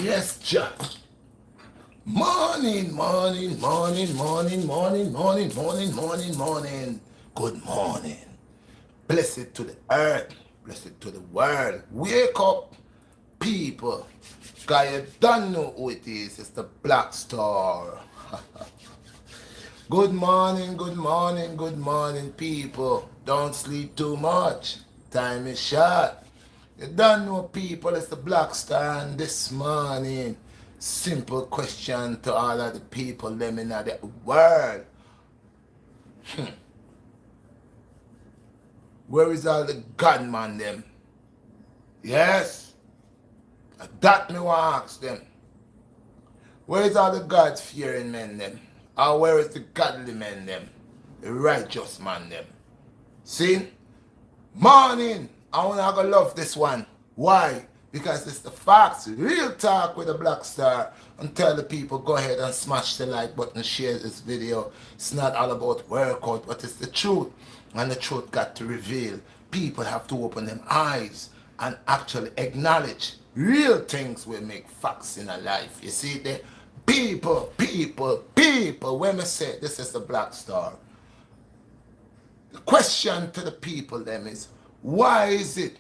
Yes, Jack. Morning, morning, morning, morning, morning, morning, morning, morning, morning. Good morning. Blessed to the earth. Blessed to the world. Wake up, people. Cause you don't know who it is. It's the Black Star. Good morning, good morning, good morning, people. Don't sleep too much. Time is short. You don't know, people, it's the Black Star, and this morning, simple question to all of the people them in the world. Where is all the God man them? Yes, that me want to ask them. Where is all the God fearing men them? Or where is the godly men them? The righteous man them? See? Morning! I wanna go love this one. Why? Because it's the facts. Real talk with the Black Star. And tell the people, go ahead and smash the like button, share this video. It's not all about workout, but it's the truth. And the truth got to reveal. People have to open them eyes and actually acknowledge real things will make facts in a life. You see, the people, when I say this is the Black Star, the question to the people them is, why is it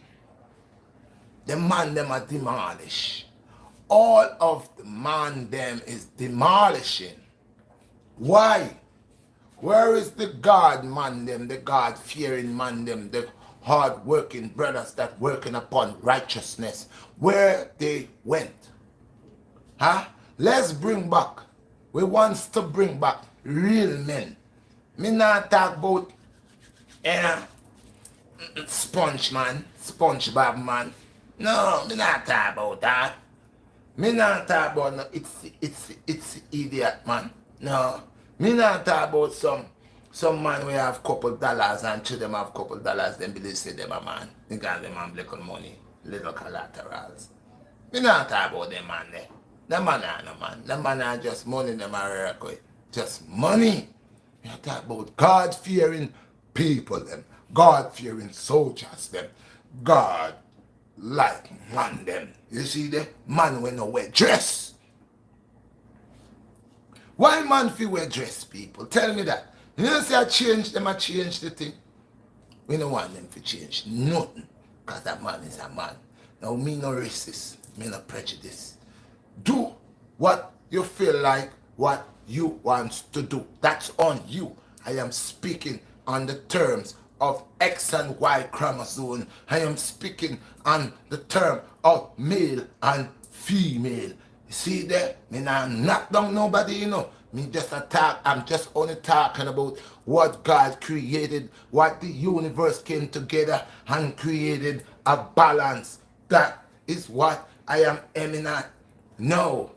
the man them are demolish? All of the man them is demolishing. Why? Where is the God man them, the God fearing man them, the hard working brothers that working upon righteousness? Where they went? Huh? Let's bring back. We wants to bring back real men. Me not talk about Sponge man, SpongeBob man. No, me not talk about that. Me not talk about no it's idiot man. No. Me not talk about some man we have couple dollars and to them have couple dollars, then believe say them a man. Because them have little money, little collaterals. Me not talk about them man there. Them man are no man. Them man are just money them are record. Just money. You talk about God fearing people them. God fearing soldiers them. God like man them. You see the man when no wear dress. Why man feel wear dress, people? Tell me that. You know say I change them, I change the thing. We don't want them to change nothing. Because that man is a man. Now me no racist, me no prejudice. Do what you feel like, what you want to do. That's on you. I am speaking on the terms of X and Y chromosome. I am speaking on the term of male and female. You see there? Me not knock down nobody, you know. Me just attack. I'm just only talking about what God created, what the universe came together and created a balance. That is what I am aiming at. No,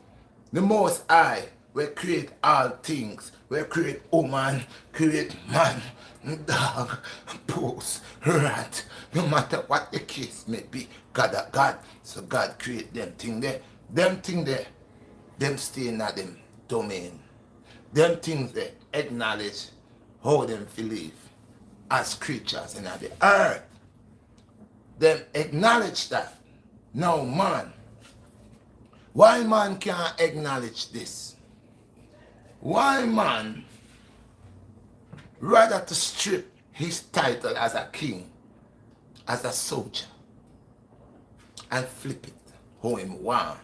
the Most High will create all things. Will create woman, create man, dog, post, rat, no matter what the case may be. God a God. So God create them thing there. Them thing there, them stay in that them domain. Them things there acknowledge how them live as creatures in the earth. Them acknowledge that. Now man, why man can't acknowledge this? Why man rather to strip his title as a king, as a soldier, and flip it how him want,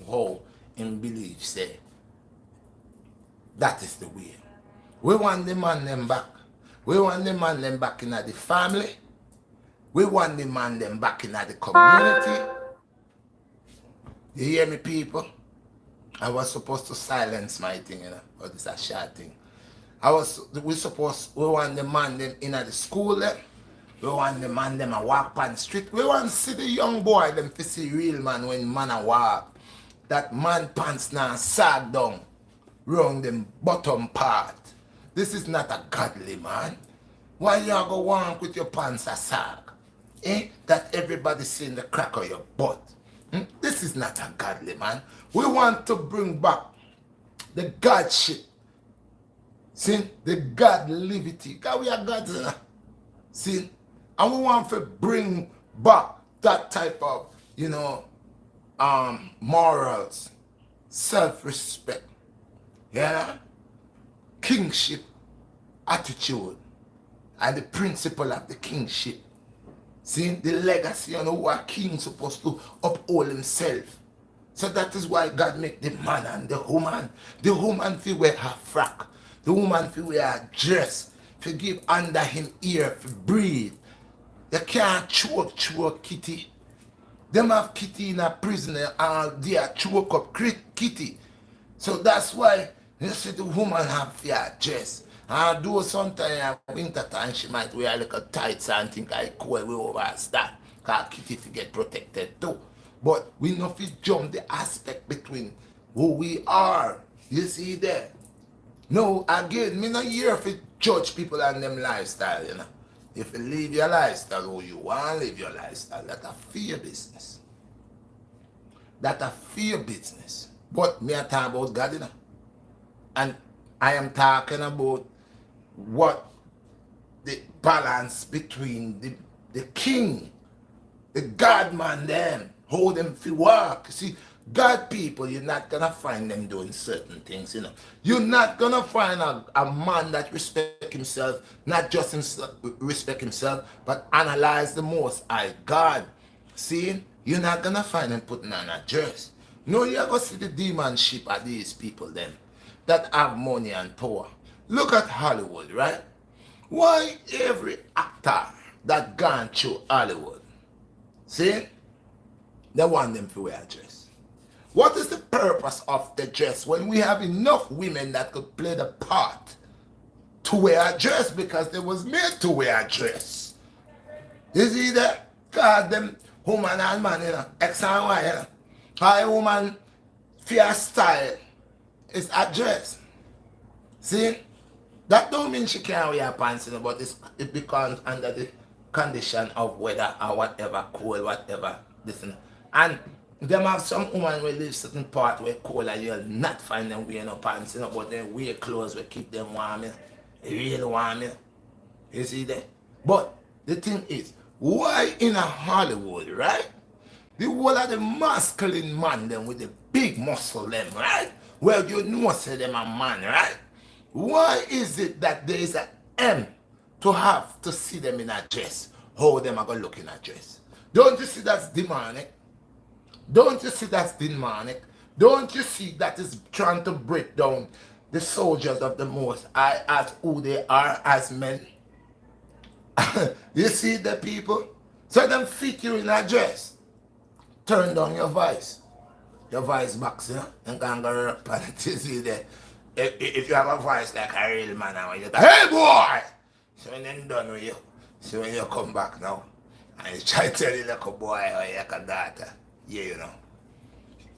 how him believe say that is the way. We want the man them back. We want the man them back in the family. We want the man them back in the community. You hear me, people? I was supposed to silence my thing, you know, but it's a short thing. We want the man them in the school them. We want the man them a walk on the street. We want to see the young boy them to see real man when man a walk. That man pants now sag down round them bottom part. This is not a godly man. Why you go walk with your pants a sag? That everybody seeing the crack of your butt. This is not a godly man. We want to bring back the God shit. See? The God liberty. God, we are gods. See? And we want to bring back that type of, morals, self-respect, yeah, kingship attitude, and the principle of the kingship. See, the legacy on who a king supposed to uphold himself. So that is why God make the man and the woman. The woman feel wear her frock. The woman feel wear her dress. To give under him ear, to breathe. You can't choke kitty. Them have kitty in a prison all day, choke up kitty. So that's why you see the woman have fear dress. And though sometimes in winter time she might wear a little tights and think I cool we overstand. Because kitty to get protected too. But we not fit jump the aspect between who we are. You see there? No, again, me not here if judge people and them lifestyle, you know. If you live your lifestyle who you want to live your lifestyle, that's a fear business. That's a fear business. But me I talk about God, you know. And I am talking about what the balance between the king, the God man them, how them feel work. See, God people, you're not gonna find them doing certain things, you know. You're not gonna find a man that respect himself, not just himself, respect himself, but analyze the most high God. See, you're not gonna find him putting on a dress. No, you're gonna see the demonship of these people then that have money and power. Look at Hollywood, right? Why every actor that gone through Hollywood, see, they want them to wear a dress. What is the purpose of the dress when we have enough women that could play the part to wear a dress because they was made to wear a dress? You see that? Because them woman and man, you know, X and Y, you know. How a woman fear style is a dress. See? That don't mean she can't wear pants, you know, but it becomes under the condition of weather or whatever, cold, whatever. Listen. And them have some women will live certain part where cold and you'll not find them wearing no pants, you know, but they wear clothes will keep them warm, you know. Really warm, you know. You see that? But the thing is, why in a Hollywood, right? The whole of the masculine man them with the big muscle them, right? Well, you know say them a man, right? Why is it that there is an M to have to see them in a dress? How them are going to look in a dress? Don't you see that's demonic? Don't you see that's demonic? Don't you see that is trying to break down the soldiers of the Most High as who they are as men? You see the people? So them fit you in a dress. Turn down your voice. Your voice box, you know? And can't go up and you see that. If you have a voice like a real man, and you say, hey boy! So when they're done with you, so when you come back now, and you try to tell you like a boy or like a daughter, yeah, you know.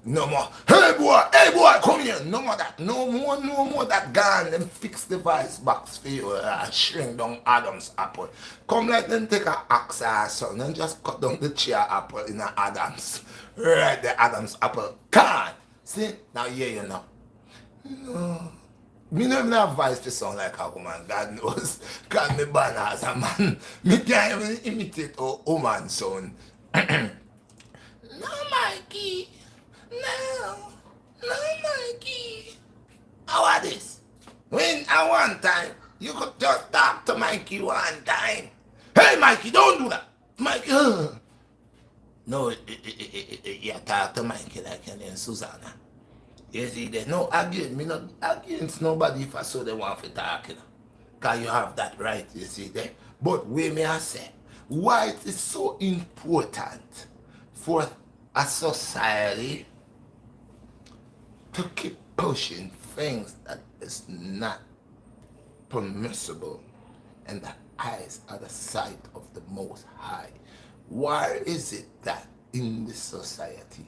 No more, hey boy, come here. No more that, no more that gone. Then fix the voice box for you, shrink down Adam's apple. Come let them take an axe or something and just cut down the chair apple in an Adam's. Right, the Adam's apple. Can't. See, now yeah, you know. No. Me don't even have voice to sound like a woman, God knows. Cause me born as a man. Me can't even imitate a woman sound. No, Mikey. No, Mikey. How are this? When at one time, you could just talk to Mikey one time. Hey, Mikey, don't do that. Mikey, No, you talk to Mikey like your name Susanna. You see that? No, again, me not against nobody if I saw they want to talk, you know. Because you have that right, you see that? But where may I say, why it is so important for a society to keep pushing things that is not permissible in the eyes of the sight of the Most High? Why is it that in the society,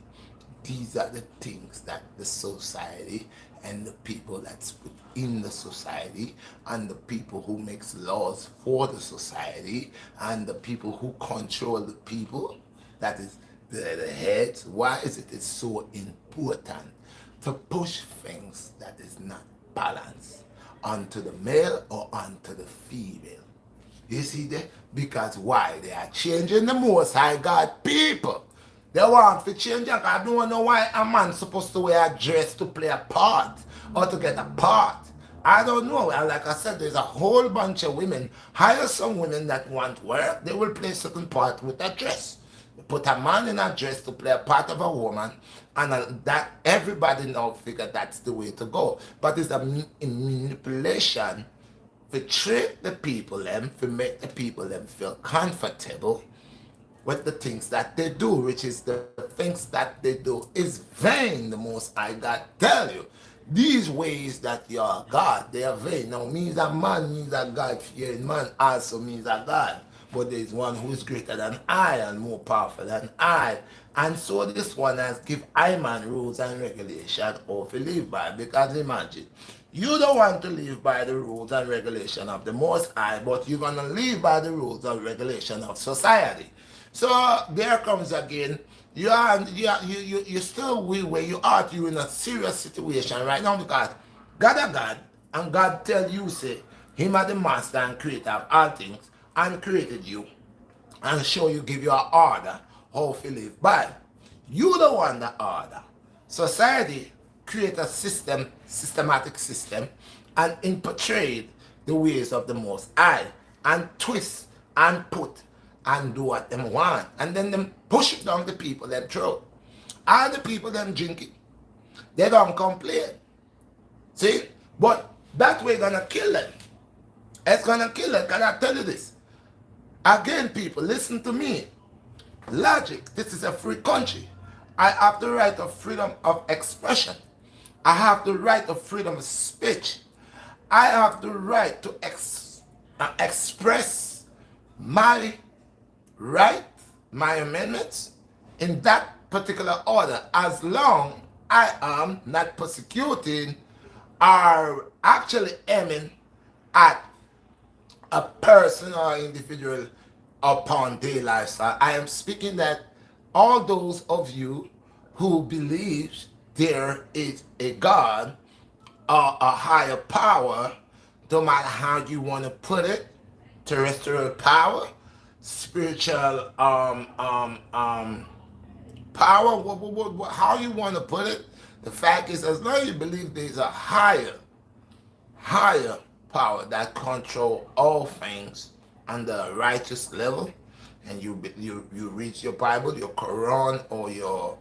these are the things that the society and the people that's within the society and the people who makes laws for the society and the people who control the people, that is the heads, why is it it's so important to push things that is not balanced onto the male or onto the female? You see that? Because why? They are changing the Most High God people. They want to change it. I don't know why a man supposed to wear a dress to play a part or to get a part. I don't know. And like I said, there's a whole bunch of women. Hire some women that want work. They will play certain part with a dress. Put a man in a dress to play a part of a woman, and that everybody now figure that's the way to go. But it's a manipulation to trick the people them, to make the people them feel comfortable with the things that they do, which is the things that they do is vain. The Most I God tell you. These ways that you are God, they are vain. Now means a man means a God fearing man also means a God. But there is one who is greater than I and more powerful than I. And so this one has give I man rules and regulation of to live by. Because imagine, you don't want to live by the rules and regulation of the Most High, but you're going to live by the rules and regulation of society. So there comes again, you still where you are, you're in a serious situation right now because God is God, and God tell you, say, Him are the master and creator of all things, and created you, and show you, give you an order how to live by. You the one that order. Society create a system, systematic system, and infiltrate the ways of the Most High, and twist and put and do what them want, and then them push it down the people them throat. All the people them drink it. They don't complain. See? But that way gonna kill them. It's gonna kill them. Can I tell you this? Again, people, listen to me. Logic, this is a free country. I have the right of freedom of expression. I have the right of freedom of speech. I have the right to express my right, my amendments, in that particular order, as long I am not persecuting or actually aiming at a person or individual upon their lifestyle. I am speaking that all those of you who believe there is a God or a higher power, no matter how you want to put it, terrestrial power, spiritual power, how you want to put it, the fact is, as long as you believe there's a higher power that control all things on the righteous level, and you read your Bible, your Quran, or your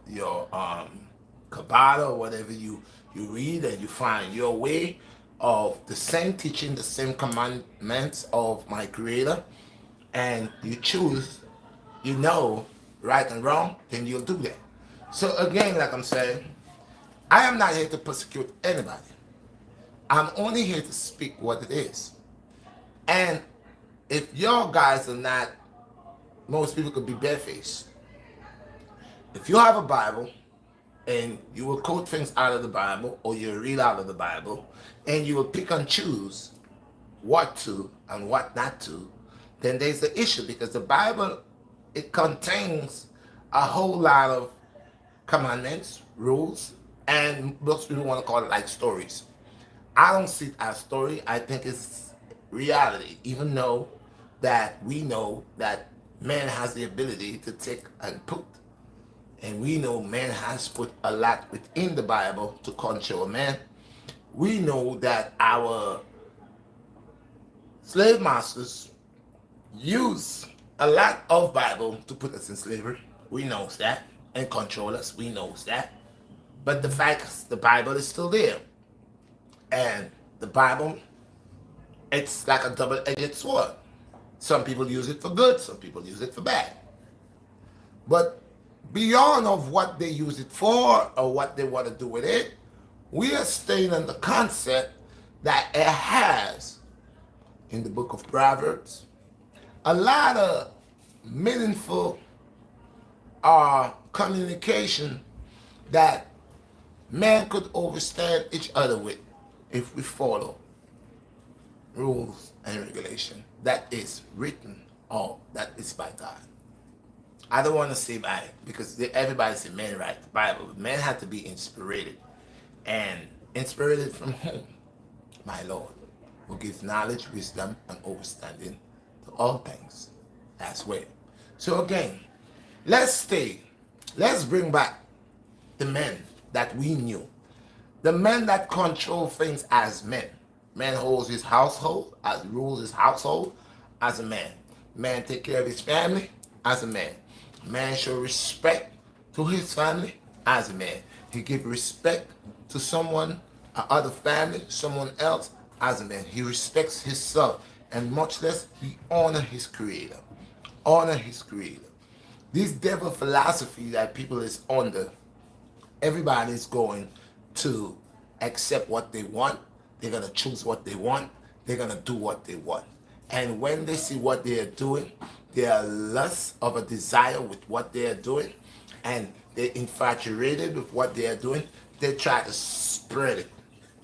Kabbalah, or whatever you read, and you find your way of the same teaching, the same commandments of my Creator, and you choose, right and wrong, then you'll do that. So again, like I'm saying, I am not here to persecute anybody. I'm only here to speak what it is. And if your guys are not, most people could be barefaced. If you have a Bible and you will quote things out of the Bible, or you read out of the Bible, and you will pick and choose what to and what not to, then there's the issue, because the Bible, it contains a whole lot of commandments, rules, and most people want to call it like stories. I don't see it as story. I think it's reality, even though that we know that man has the ability to take and put. And we know man has put a lot within the Bible to control man. We know that our slave masters use a lot of Bible to put us in slavery. We know that. And control us. We know that. But the fact is, the Bible is still there. And the Bible, it's like a double-edged sword. Some people use it for good, some people use it for bad. But beyond of what they use it for or what they want to do with it, we are staying on the concept that it has, in the book of Proverbs, a lot of meaningful communication that man could understand each other with if we follow rules and regulation that is written or that is by God. I don't want to say by, because everybody say man write the Bible. Man had to be inspired. And inspired from whom? My Lord, who gives knowledge, wisdom, and understanding to all things as well. So again, let's stay Let's bring back the men that we knew. The men that control things as men. Man holds his household, as rules his household as a man. Man take care of his family as a man. Man show respect to his family as a man. He give respect to someone, other family, someone else as a man. He respects himself, and much less he honor his creator. Honor his creator. This devil philosophy that people is under, everybody's going to accept what they want. They're going to choose what they want. They're going to do what they want. And when they see what they are doing, they are lust of a desire with what they are doing, and they're infatuated with what they are doing. They try to spread it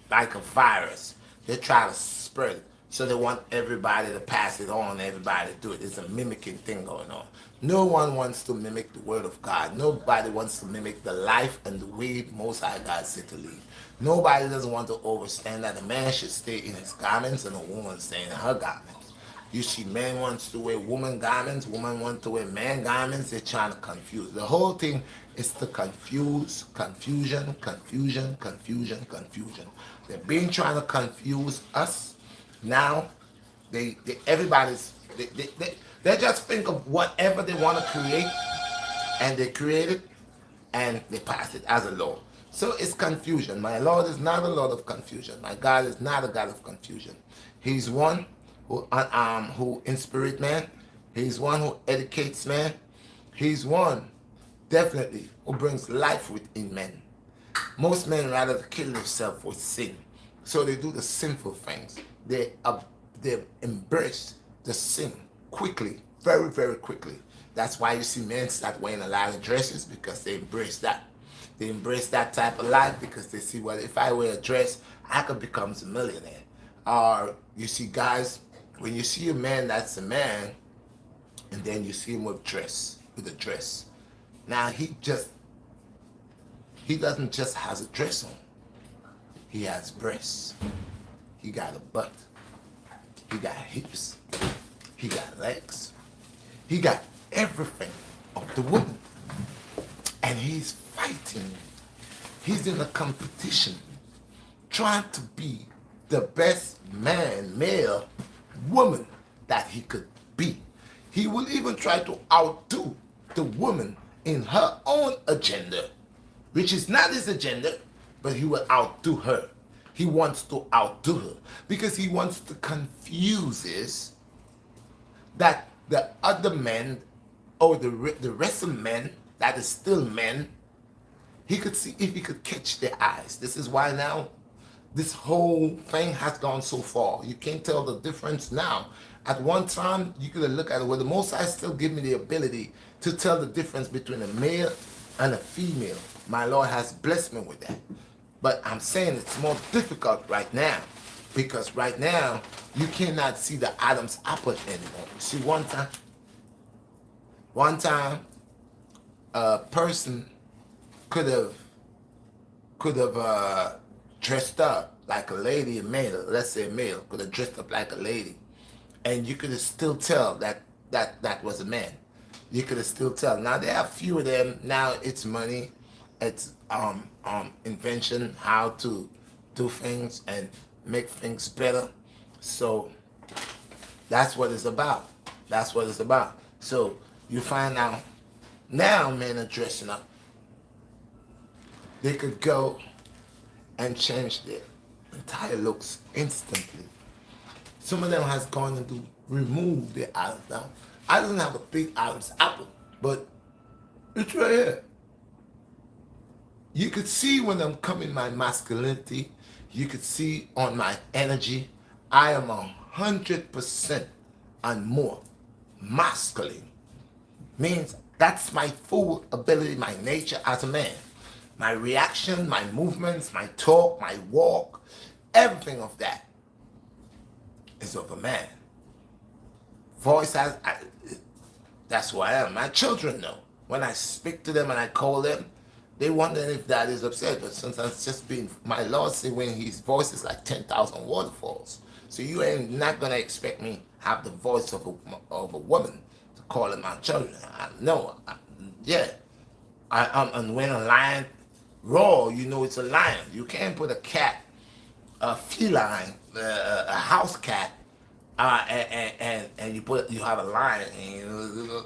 like a virus. They try to spread it. So they want everybody to pass it on, everybody to do it. It's a mimicking thing going on. No one wants to mimic the word of God. Nobody wants to mimic the life and the way the Most High God said to lead. Nobody doesn't want to overstand that a man should stay in his garments and a woman stay in her garments. You see, man wants to wear woman garments, woman wants to wear man garments. They're trying to confuse. The whole thing is to confuse, confusion, confusion, confusion, confusion. They're being trying to confuse us. Now, they just think of whatever they want to create, and they create it, and they pass it as a law. So it's confusion. My Lord is not a Lord of confusion. My God is not a God of confusion. He's one who inspires man. He's one who educates man. He's one, definitely, who brings life within men. Most men rather kill themselves with sin. So they do the sinful things. They embrace the sin quickly, very, very quickly. That's why you see men start wearing a lot of dresses, because they embrace that. They embrace that type of life because they see, well, if I wear a dress, I could become a millionaire. Or you see guys, when you see a man that's a man, and then you see him with a dress. Now he doesn't just has a dress on. He has breasts. He got a butt. He got hips. He got legs. He got everything of the woman. And he's fighting. He's in a competition, trying to be the best man, male, woman that he could be. He will even try to outdo the woman in her own agenda, which is not his agenda, but he will outdo her. He wants to outdo her because he wants to confuse that the other men, or the rest of men that is still men, he could see if he could catch their eyes. This is why now this whole thing has gone so far. You can't tell the difference now. At one time, you could look at it, well, the Most High still give me the ability to tell the difference between a male and a female. My Lord has blessed me with that. But I'm saying it's more difficult right now, because right now, you cannot see the Adam's apple anymore. See, one time, a person could have dressed up like a lady, a male, let's say a male, could have dressed up like a lady, and you could still tell that was a man. You could still tell. Now there are a few of them. Now it's money, it's invention, how to do things and make things better. So that's what it's about. That's what it's about. So you find out now men are dressing up. They could go and change their entire looks instantly. Some of them has gone into remove their Adam's. Now, I don't have a big Adam's apple, but it's right here. You could see when I'm coming my masculinity. You could see on my energy. I am 100% and more masculine. Means that's my full ability, my nature as a man. My reaction, my movements, my talk, my walk, everything of that is of a man. Voice has, that's who I am. My children know. When I speak to them and I call them, they wonder if Dad is upset. But since I've just been, my Lord said when his voice is like 10,000 waterfalls. So you ain't not going to expect me to have the voice of a woman to call in my children. Yeah. And when a lion roar, you know it's a lion. You can't put a cat, a feline, a house cat, and you have a lion. And,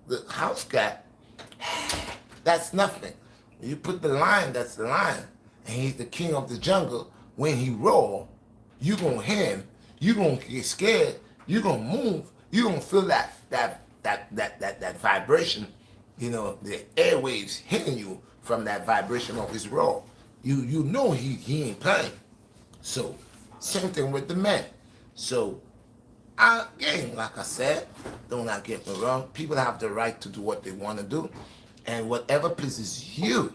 the house cat, that's nothing. You put the lion, that's the lion, and he's the king of the jungle. When he roar, you gonna hear him. You gonna get scared. You gonna move. You gonna feel that vibration. You know, the airwaves hitting you from that vibration of his roar. You know he ain't playing. So same thing with the men. So again, like I said, do not get me wrong. People have the right to do what they want to do, and whatever pleases you,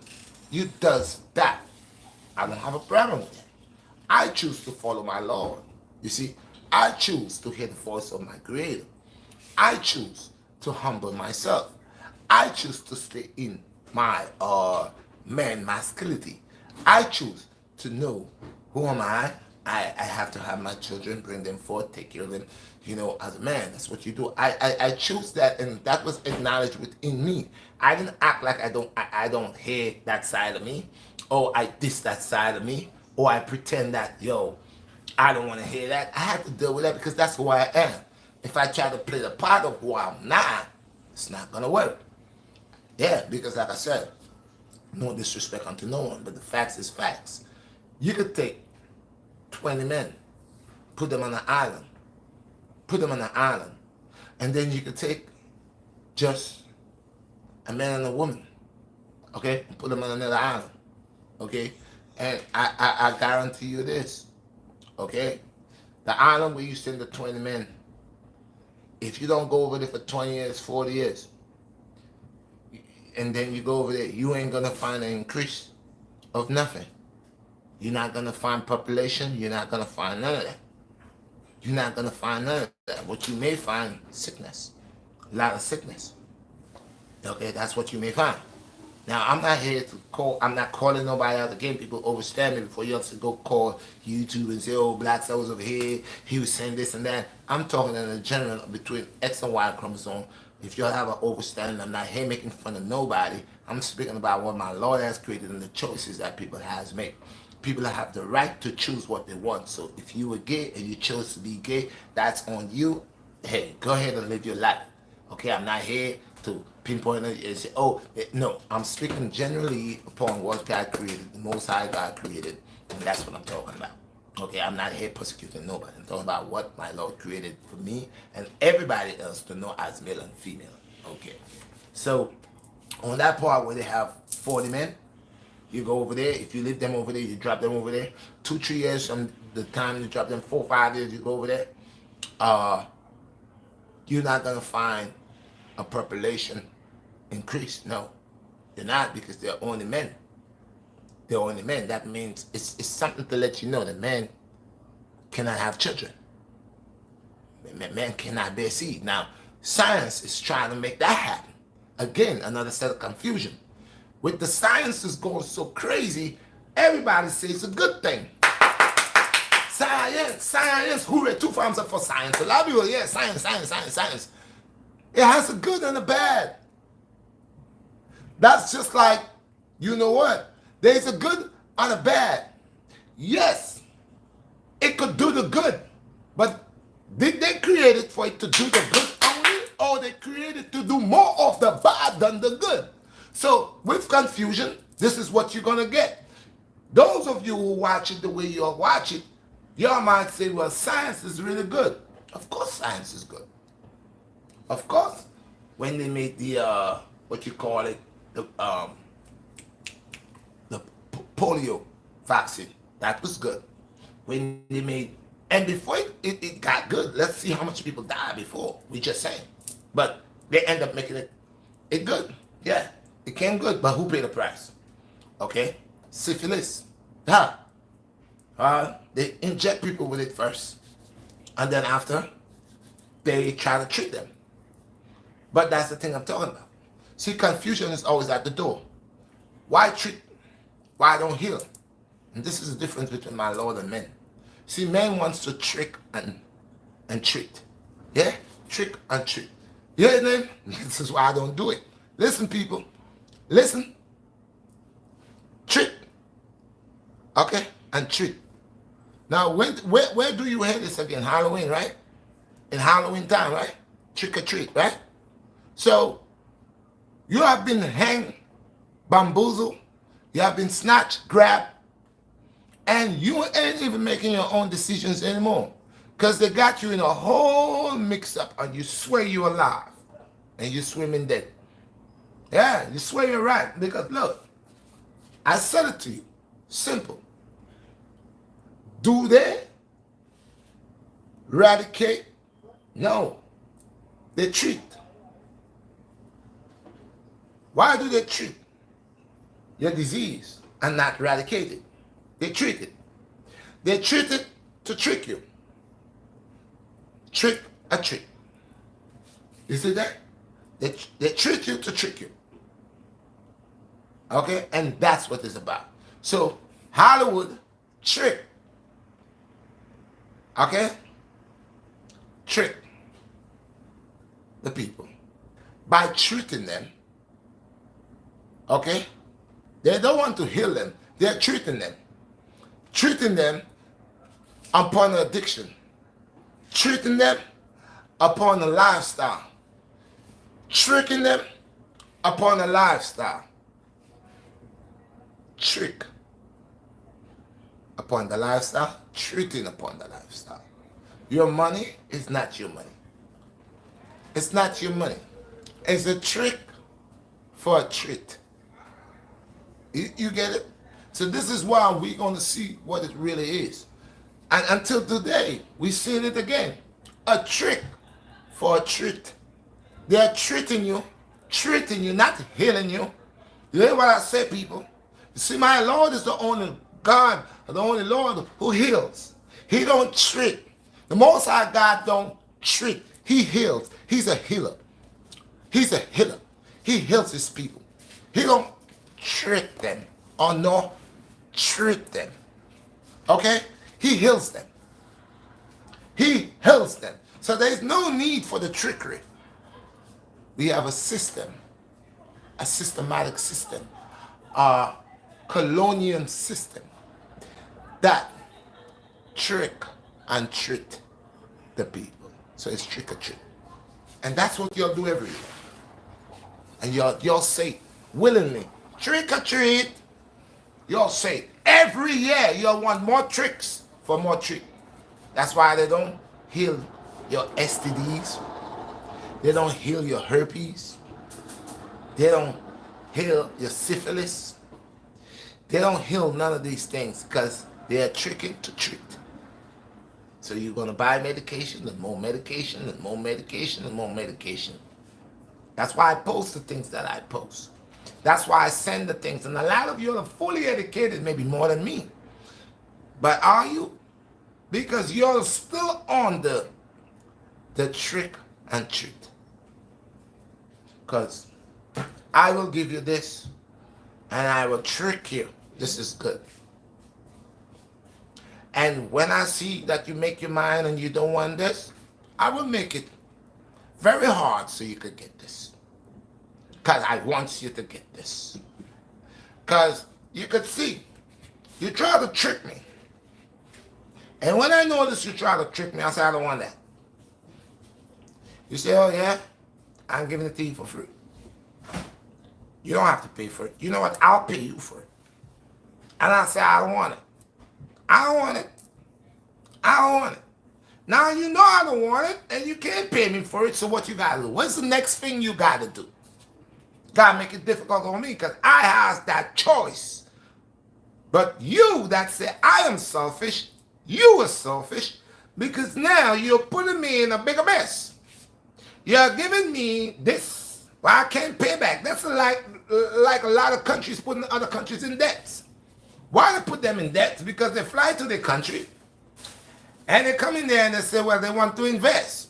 you does that. I don't have a problem with it. I choose to follow my Lord. You see, I choose to hear the voice of my Creator. I choose to humble myself. I choose to stay in my man masculinity. I choose to know who am I. I have to have my children, bring them forth, take care of them. You know, as a man, that's what you do. I choose that, and that was acknowledged within me. I didn't act like I don't hear that side of me, or I diss that side of me, or I pretend that, yo, I don't want to hear that. I have to deal with that because that's who I am. If I try to play the part of who I'm not, it's not gonna work. Yeah, because like I said, no disrespect unto no one, but the facts is facts. You could take 20 men, put them on an island, and then you could take just a man and a woman, okay, and put them on another island, okay, and I guarantee you this, okay, the island where you send the 20 men, if you don't go over there for 20 years, 40 years, and then you go over there, you ain't gonna find an increase of nothing. You're not gonna find population. You're not gonna find none of that. You're not gonna find none of that. What you may find, sickness, a lot of sickness. Okay, that's what you may find. Now, I'm not here to call. I'm not calling nobody out. Again, people overstand me before you have to go call YouTube and say, "Oh, BlackStar was over here. He was saying this and that." I'm talking in a general between X and Y chromosome. If y'all have an overstanding, I'm not here making fun of nobody. I'm speaking about what my Lord has created and the choices that people has made. People have the right to choose what they want. So if you were gay and you chose to be gay, that's on you. Hey, go ahead and live your life. Okay, I'm not here to pinpoint it and say, oh, no. I'm speaking generally upon what God created, the Most High God created, and that's what I'm talking about. Okay, I'm not here persecuting nobody. I'm talking about what my Lord created for me and everybody else to know as male and female. Okay, so on that part where they have 40 men, you go over there. If you leave them over there, you drop them over there. 2-3 years from the time you drop them, 4-5 years, you go over there. You're not gonna find a population increase. No, you're not, because they're only men. They're only men. That means it's something to let you know that men cannot have children. Men cannot bear seed. Now, science is trying to make that happen. Again, another set of confusion. With the sciences going so crazy, everybody says it's a good thing. Science, hooray, 2 thumbs up for science. A lot of people, yeah, science. It has a good and a bad. That's just like, you know what? There's a good and a bad. Yes, it could do the good, but did they create it for it to do the good only, or they created to do more of the bad than the good? So with confusion, this is what you're gonna get. Those of you who watch it the way you watch it, y'all might say, well, science is really good. Of course science is good. Of course. When they made the what you call it, the polio vaccine, that was good. When they made, and before it got good, let's see how much people died before, we just saying. But they end up making it good. Yeah, it came good, but who paid the price? Okay, syphilis. They inject people with it first, and then after, they try to treat them. But that's the thing I'm talking about. See, confusion is always at the door. Why treat? Why don't heal? And this is the difference between my Lord and men. See, men wants to trick and treat. Yeah? Trick and treat. You hear me? This is why I don't do it. Listen, people. Listen. Trick. Okay? And treat. Now, where do you hear this again? Halloween, right? In Halloween time, right? Trick or treat, right? So, you have been hanged, bamboozled, you have been snatched, grabbed, and you ain't even making your own decisions anymore. Because they got you in a whole mix-up and you swear you're alive and you're swimming dead. Yeah, you swear you're right. Because look, I said it to you. Simple. Do they eradicate? No. They treat. Why do they treat your disease and not eradicate it? They treat it. They treat it to trick you. Trick or treat. You see that? They treat you to trick you. Okay? And that's what it's about. So, Hollywood trick. Okay? Trick the people by treating them. Okay? They don't want to heal them. They're treating them. Treating them upon addiction. Treating them upon a lifestyle. Tricking them upon a lifestyle. Trick upon the lifestyle. Treating upon the lifestyle. Your money is not your money. It's not your money. It's a trick for a treat. You get it? So this is why we're going to see what it really is. And until today, we see it again. A trick for a treat. They're treating you, not healing you. You hear what I say, people? You see, my Lord is the only God, the only Lord who heals. He don't treat. The Most High God don't treat. He heals. He's a healer. He's a healer. He heals his people. He don't trick them or no treat them. Okay? He heals them. He heals them. So there's no need for the trickery. We have a system, a systematic system, a colonial system that trick and treat the people. So it's trick or treat. And that's what y'all do every year. And y'all say willingly, trick or treat. Y'all say every year y'all want more tricks for more treat. That's why they don't heal your STDs. They don't heal your herpes. They don't heal your syphilis. They don't heal none of these things because they are tricking to treat. So you're going to buy medication and more medication and more medication and more medication. That's why I post the things that I post. That's why I send the things. And a lot of you are fully educated, maybe more than me. But are you? Because you're still on the trick and treat. Because I will give you this and I will trick you. This is good. And when I see that you make your mind and you don't want this, I will make it very hard so you could get this. Because I want you to get this. Because you could see, you try to trick me. And when I notice you try to trick me, I say, I don't want that. You say, oh yeah, I'm giving it to you for free. You don't have to pay for it. You know what? I'll pay you for it. And I say, I don't want it. I don't want it. I don't want it. Now you know I don't want it, and you can't pay me for it, so what you gotta do? What's the next thing you gotta do? Gotta make it difficult on me, because I have that choice. But you that say I am selfish, you are selfish, because now you're putting me in a bigger mess. You're giving me this, but I can't pay back. That's like a lot of countries putting other countries in debt. Why they put them in debt? Because they fly to their country, and they come in there and they say, well, they want to invest.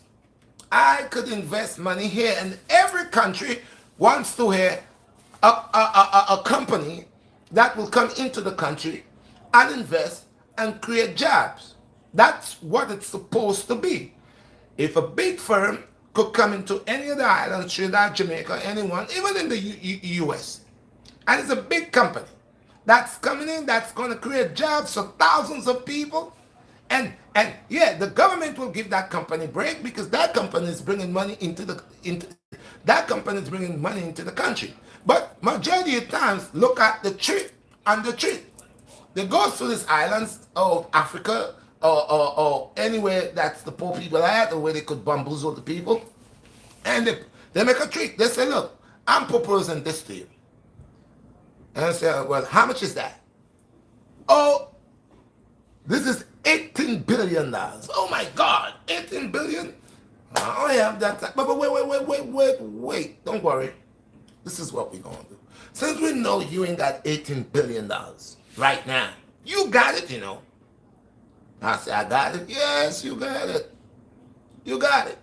I could invest money here, and every country wants to have a company that will come into the country and invest and create jobs. That's what it's supposed to be. If a big firm could come into any of the islands, Trinidad, Jamaica, anyone, even in the US, and it's a big company that's coming in that's going to create jobs for thousands of people. And yeah, the government will give that company a break because that company is bringing money into the country. But majority of times, look at the trip and the trip. They go to these islands of Africa or anywhere that's the poor people at or where they could bamboozle the people. And they make a trick. They say, look, I'm proposing this to you. And I say, well, how much is that? Oh, this is $18 billion. Oh my God, 18 billion? I don't have that time. But wait. Don't worry. This is what we're going to do. Since we know you ain't got $18 billion right now, you got it, you know. I say, I got it. Yes, you got it. You got it.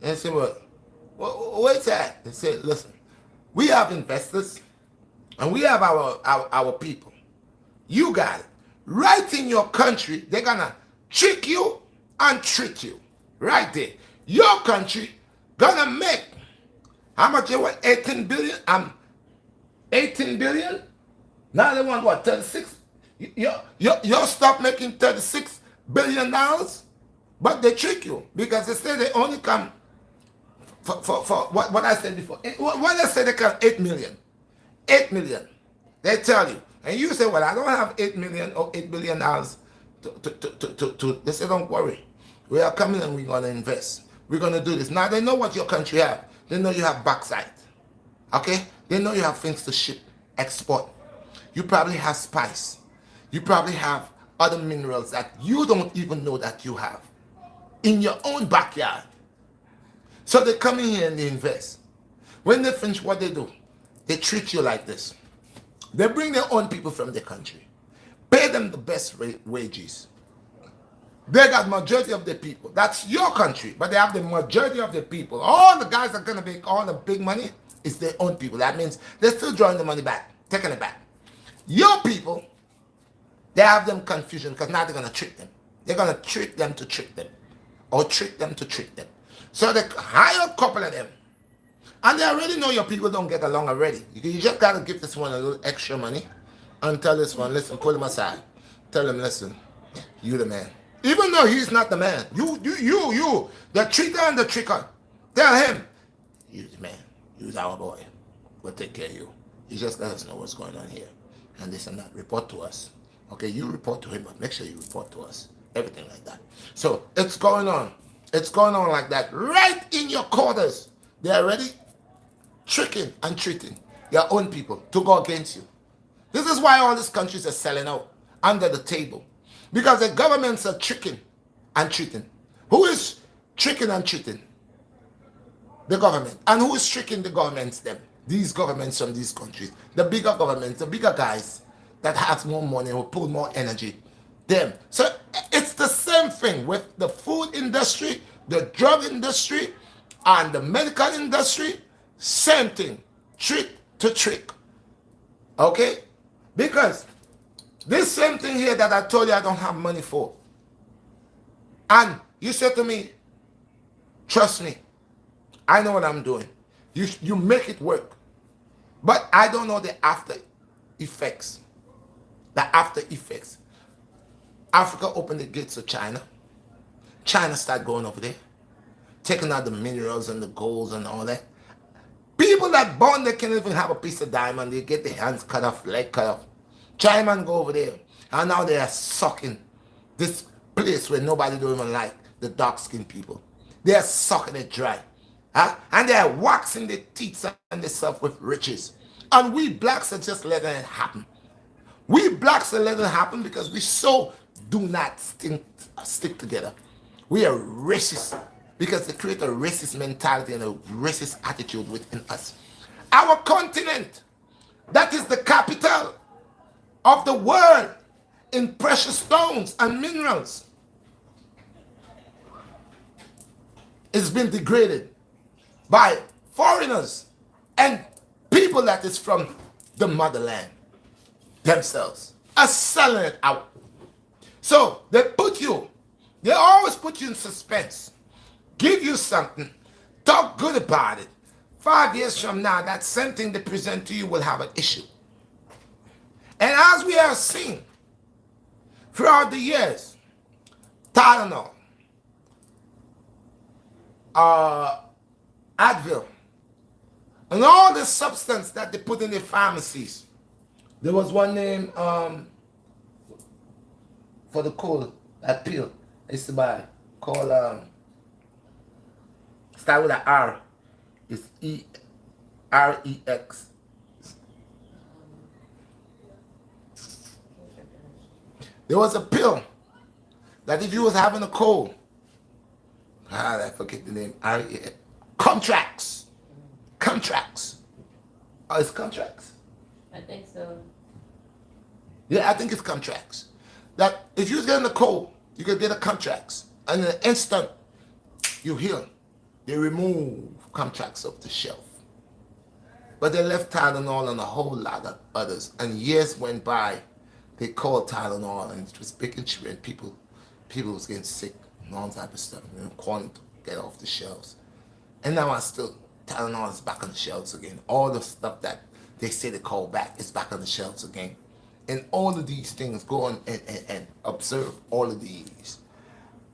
And they say, well, where's that? They say, listen, we have investors and we have our people. You got it. Right in your country, they're going to trick you and treat you. Right there. Your country going to make, how much you want? 18 billion? 18 billion? Now they want what, 36? You'll stop making $36 billion, but they trick you because they say they only come for what I said before. What I said, they come 8 million. 8 million. They tell you. And you say, well, I don't have 8 million or $8 billion to. They say, don't worry. We are coming and we're going to invest. We're going to do this. Now they know what your country have. They know you have backside. Okay? They know you have things to ship, export. You probably have spice. You probably have other minerals that you don't even know that you have in your own backyard. So they come in here and they invest. When they finish what they do, they treat you like this. They bring their own people from the country, pay them the best wages. They got majority of the people. That's your country, but they have the majority of the people. All the guys that are going to make all the big money is their own people. That means they're still drawing the money back, taking it back. Your people, they have them confusion because now they're going to trick them. They're going to trick them to trick them or trick them to trick them. So they hire a couple of them. And they already know your people don't get along already. You just got to give this one a little extra money and tell this one, listen, pull him aside. Tell him, listen, you the man. Even though he's not the man. You, the treater and the tricker. Tell him, you the man. You's our boy. We'll take care of you. You just let us know what's going on here. And this and that. Report to us. Okay, you report to him, but make sure you report to us. Everything like that. So it's going on. It's going on like that. Right in your quarters. They're already tricking and treating your own people to go against you. This is why all these countries are selling out under the table. Because the governments are tricking and treating. Who is tricking and treating? The government. And who is tricking the governments then? These governments from these countries. The bigger governments, the bigger guys that have more money, will pull more energy. Them. So it's the same thing with the food industry, the drug industry, and the medical industry. Same thing. Trick to trick. Okay? Because this same thing here that I told you I don't have money for. And you said to me, trust me, I know what I'm doing. You make it work. But I don't know the after effects. The after effects. Africa opened the gates to China. China started going over there, taking out the minerals and the golds and all that. People that born, they can't even have a piece of diamond. They get their hands cut off, leg cut off. Chinaman go over there. And now they are sucking this place where nobody don't even like the dark-skinned people. They are sucking it dry. Huh? And they are waxing their teeth and themselves with riches. And we blacks are just letting it happen. We blacks are letting it happen because we so do not stick together. We are racist because they create a racist mentality and a racist attitude within us. Our continent, that is the capital of the world in precious stones and minerals, it's been degraded by foreigners and people that is from the motherland themselves are selling it out. So they always put you in suspense, give you something, talk good about it. 5 years from now, that same thing they present to you will have an issue. And as we have seen throughout the years, Tylenol, Advil, and all the substance that they put in the pharmacies. There was one name for the cold, that pill I used to buy called start with an R. It's EREX. There was a pill that if you was having a cold, I forget the name. Contracts. Contracts. Oh, it's contracts. I think so. Yeah, I think it's contracts. That if you was getting a cold, you could get a contracts. And in an instant, you heal. They remove contracts off the shelf. But they left Tylenol and a whole lot of others. And years went by, they called Tylenol and it was big and people was getting sick and all type of stuff. And calling to get off the shelves. And now Tylenol is back on the shelves again. All the stuff that they say they call back is back on the shelves again. And all of these things, go on and observe all of these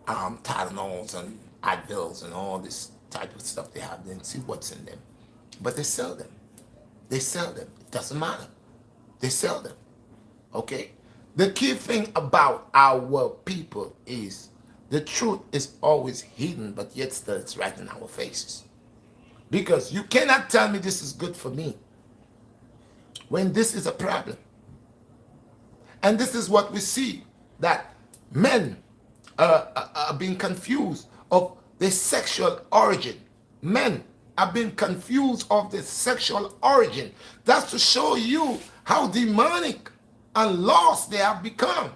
Tylenols and Advils and all this type of stuff they have and see what's in them. But they sell them. They sell them. It doesn't matter. They sell them. Okay? The key thing about our people is the truth is always hidden, but yet still it's right in our faces. Because you cannot tell me this is good for me when this is a problem. And this is what we see, that men are being confused of their sexual origin. Men have been confused of their sexual origin. That's to show you how demonic and lost they have become.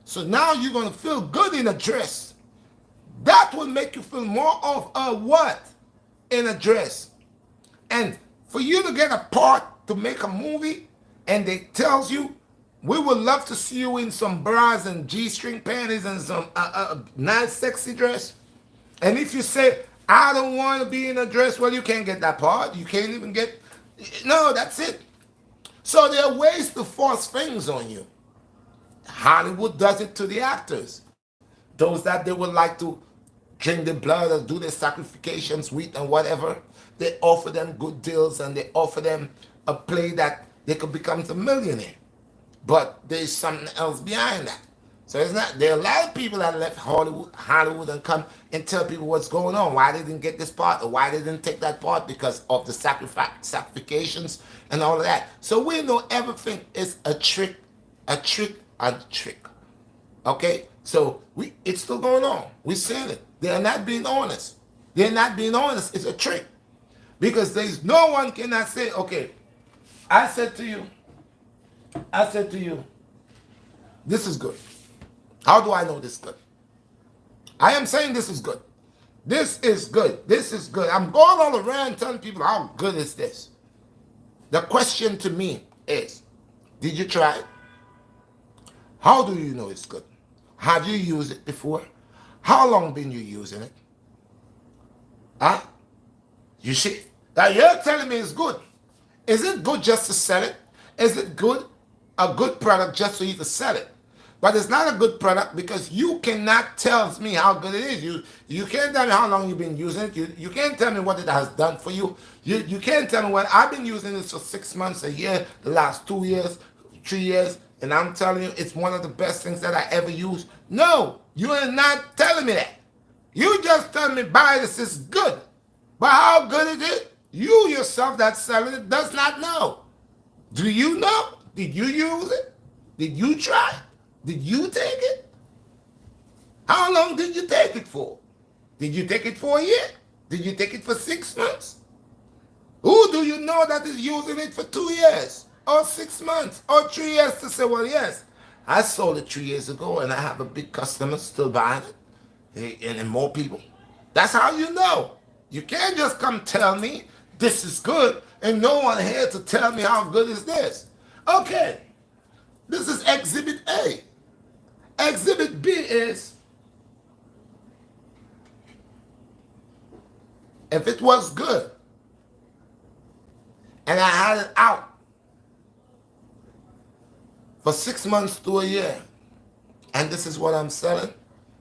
So now you're going to feel good in a dress. That will make you feel more of a what? In a dress. And for you to get a part to make a movie and they tells you, we would love to see you in some bras and G-string panties and some nice sexy dress. And if you say, I don't want to be in a dress, well, you can't get that part. You can't even get, no, that's it. So there are ways to force things on you. Hollywood does it to the actors. Those that they would like to drink the blood or do their sacrifications with and whatever, they offer them good deals and they offer them a play that they could become a millionaire. But there's something else behind that. So it's not, there are a lot of people that left Hollywood and come and tell people what's going on, why they didn't get this part or why they didn't take that part because of the sacrifications and all of that. So we know everything is a trick, a trick, a trick. Okay? So it's still going on. We're seeing it. They're not being honest. They're not being honest. It's a trick. Because there's no one cannot say, okay, I said to you, this is good. How do I know this is good? I am saying this is good. This is good. This is good. I'm going all around telling people how good is this. The question to me is, did you try it? How do you know it's good? Have you used it before? How long been you using it? Huh? You see? Now you're telling me it's good. Is it good just to sell it? Is it good? A good product just so you can sell it. But it's not a good product because you cannot tell me how good it is. You can't tell me how long you've been using it. You can't tell me what it has done for you. You can't tell me what I've been using this for 6 months, a year, the last 2 years, 3 years, and I'm telling you it's one of the best things that I ever used. No, you are not telling me that. You just tell me, buy this is good. But how good is it? You yourself that's selling it does not know. Do you know? Did you use it? Did you try it? Did you take it? How long did you take it for? Did you take it for a year? Did you take it for 6 months? Who do you know that is using it for 2 years or 6 months or 3 years to say, well, yes, I sold it 3 years ago and I have a big customer still buying it and more people. That's how you know. You can't just come tell me this is good and no one here to tell me how good is this. Okay, this is Exhibit A. Exhibit B is, if it was good and I had it out for 6 months to a year, and this is what I'm selling,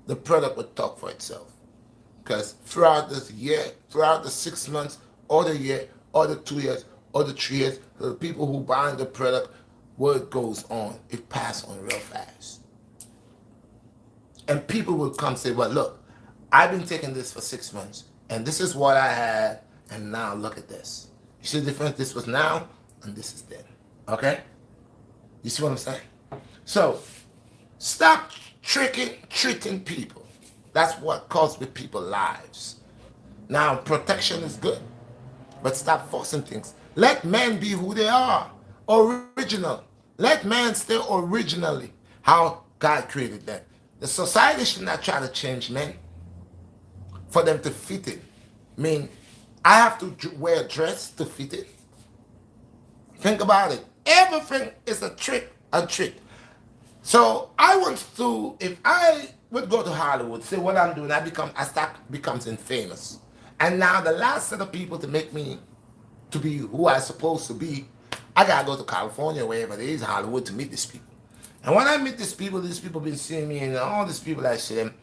the product would talk for itself. Because throughout this year, throughout the 6 months, or the year, or the 2 years, or the 3 years, the people who buy the product, word goes on. It passes on real fast. And people will come say, well, look, I've been taking this for 6 months, and this is what I had, and now look at this. You see the difference? This was now, and this is then. Okay? You see what I'm saying? So, stop treating people. That's what costs with people's lives. Now, protection is good, but stop forcing things. Let men be who they are, original. Let men stay originally how God created them. The society should not try to change men for them to fit it. I mean, I have to wear a dress to fit it. Think about it. Everything is a trick, a trick. So I want to, if I would go to Hollywood, say what I'm doing, I start becoming famous. And now the last set of people to make me to be who I'm supposed to be, I gotta go to California, wherever there is Hollywood, to meet these people. And when I meet these people been seeing me, and all these people I see them,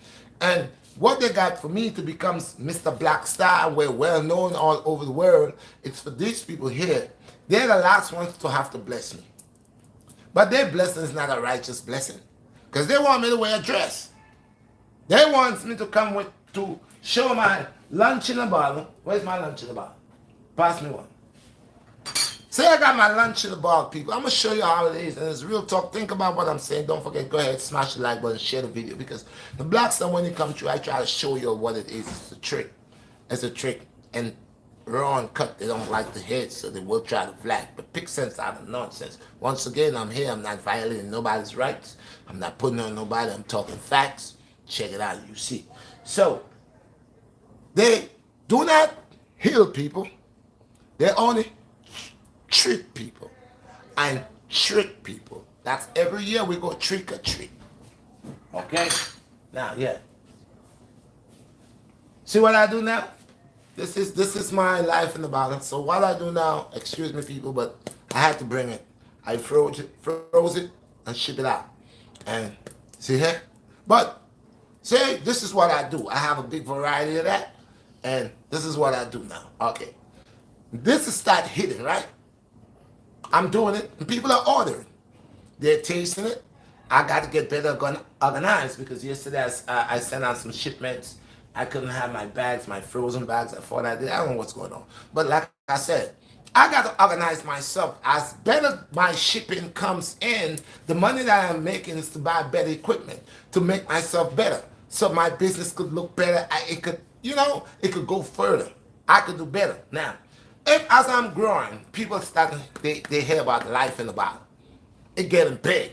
and what they got for me to become Mr. Black Star, we're well known all over the world, it's for these people here. They're the last ones to have to bless me. But their blessing is not a righteous blessing. Because they want me to wear a dress. They want me to come to show my lunch in a bottle. Where's my lunch in a bottle? Pass me one. Say I got my lunch in the bottle, people. I'm going to show you how it is. And it's real talk. Think about what I'm saying. Don't forget, go ahead, smash the like button, share the video. Because the BlackStar, when you come through, I try to show you what it is. It's a trick. It's a trick. And raw and cut, they don't like the head, so they will try to flag. But pick sense out of nonsense. Once again, I'm here. I'm not violating nobody's rights. I'm not putting on nobody. I'm talking facts. Check it out. You see. So, they do not heal people. They only treat people and trick people. That's every year we go trick or treat. Okay? Now, yeah. See what I do now? This is my life in the bottle. So what I do now, excuse me people, but I had to bring it. I froze it and ship it out. And see here? But say this is what I do. I have a big variety of that. And this is what I do now. Okay. This is start hitting, right? I'm doing it, and people are ordering. They're tasting it. I got to get better organized because yesterday I sent out some shipments. I couldn't have my bags, my frozen bags. I thought I did. I don't know what's going on. But like I said, I got to organize myself. As better my shipping comes in, the money that I'm making is to buy better equipment, to make myself better. So my business could look better. It could go further. I could do better. Now, if as I'm growing, people they hear about life in the bottle. It's getting big.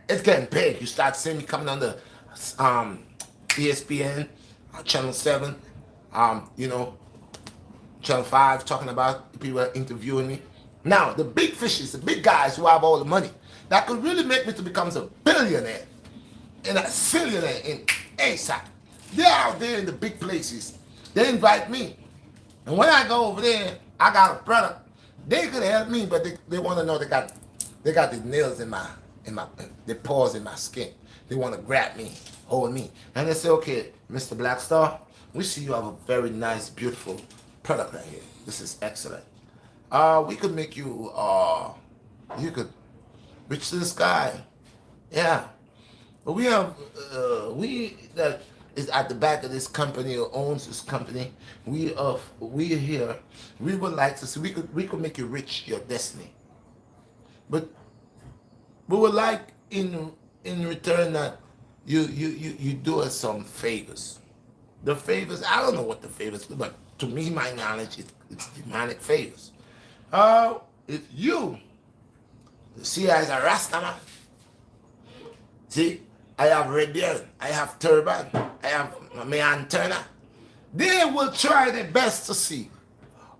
It's getting big. You start seeing me coming on the ESPN, Channel 7, Channel 5, talking about people interviewing me. Now, the big fishes, the big guys who have all the money, that could really make me to become a billionaire and a zillionaire in ASAP. They're out there in the big places. They invite me. And when I go over there, I got a product. They could help me, but they want to know they got the nails in my the paws in my skin. They want to grab me, hold me. And they say, okay, Mr. Blackstar, we see you have a very nice, beautiful product right here. This is excellent. We could make you could reach to the sky. Yeah. But we have that is at the back of this company or owns this company. We here. We would like to see we could make you rich your destiny. But we would like in return that you do us some favors. The favors, I don't know what the favors do, but to me, my knowledge it's demonic favors. If you see as a Rastaman, see, I have red beard, I have turban, I have my antenna. They will try their best to see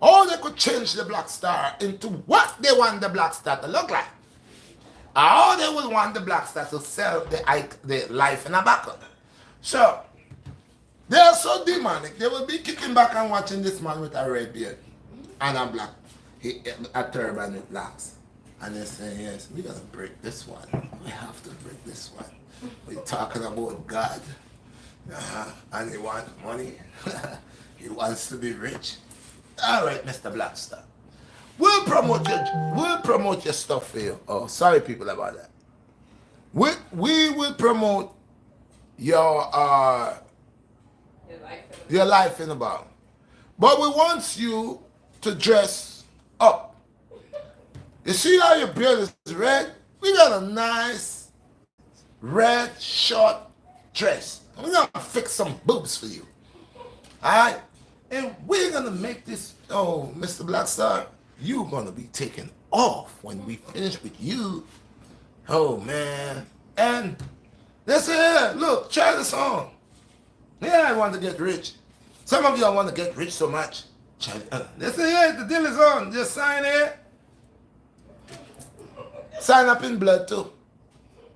how they could change the Black Star into what they want the Black Star to look like. How they will want the Black Star to sell the life in a bottle. So, they are so demonic, they will be kicking back and watching this man with a red beard and a black, a turban with blacks. And they say, yes, we're going to break this one. We have to break this one. We're talking about God. And he wants money. He wants to be rich. All right, Mr. BlackStar. We'll promote your stuff for you. Oh, sorry people about that. We will promote your your life in the bar. But we want you to dress up. You see how your beard is red? We got a nice red short dress. We're gonna fix some boobs for you. Alright? And we're gonna make this, oh, Mr. BlackStar, you're gonna be taken off when we finish with you. Oh man. And they say, yeah, look, try this on. Yeah, I want to get rich. Some of y'all want to get rich so much. They say, yeah, the deal is on. Just sign here. Sign up in blood too.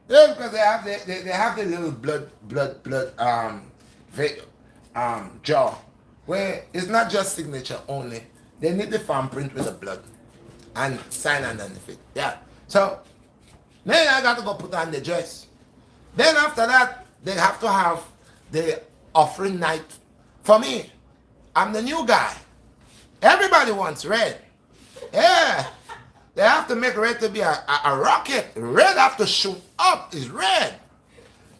Yeah, because they have the little blood jar where it's not just signature only. They need the farm print with the blood and sign underneath it. Yeah. So then I got to go put on the dress. Then after that, they have to have the offering night for me. I'm the new guy. Everybody wants red. Yeah. They have to make red to be a rocket. Red have to shoot up. It's red.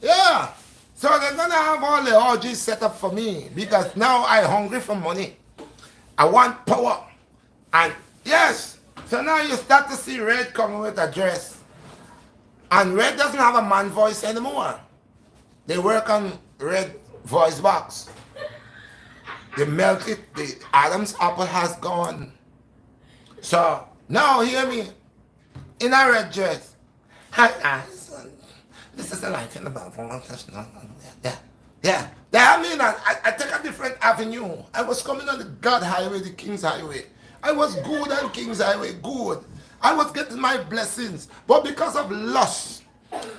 Yeah. So they're going to have all the orgies set up for me because now I'm hungry for money. I want power. And yes. So now you start to see red coming with a dress. And red doesn't have a man voice anymore. They work on red voice box. They melt it. The Adam's apple has gone. So now hear me. In a red dress. Hi guys. This is the life in the Bible. Yeah. I mean, I take a different avenue. I was coming on the God highway, the King's highway. I was good on King's highway, good. I was getting my blessings. But because of lust,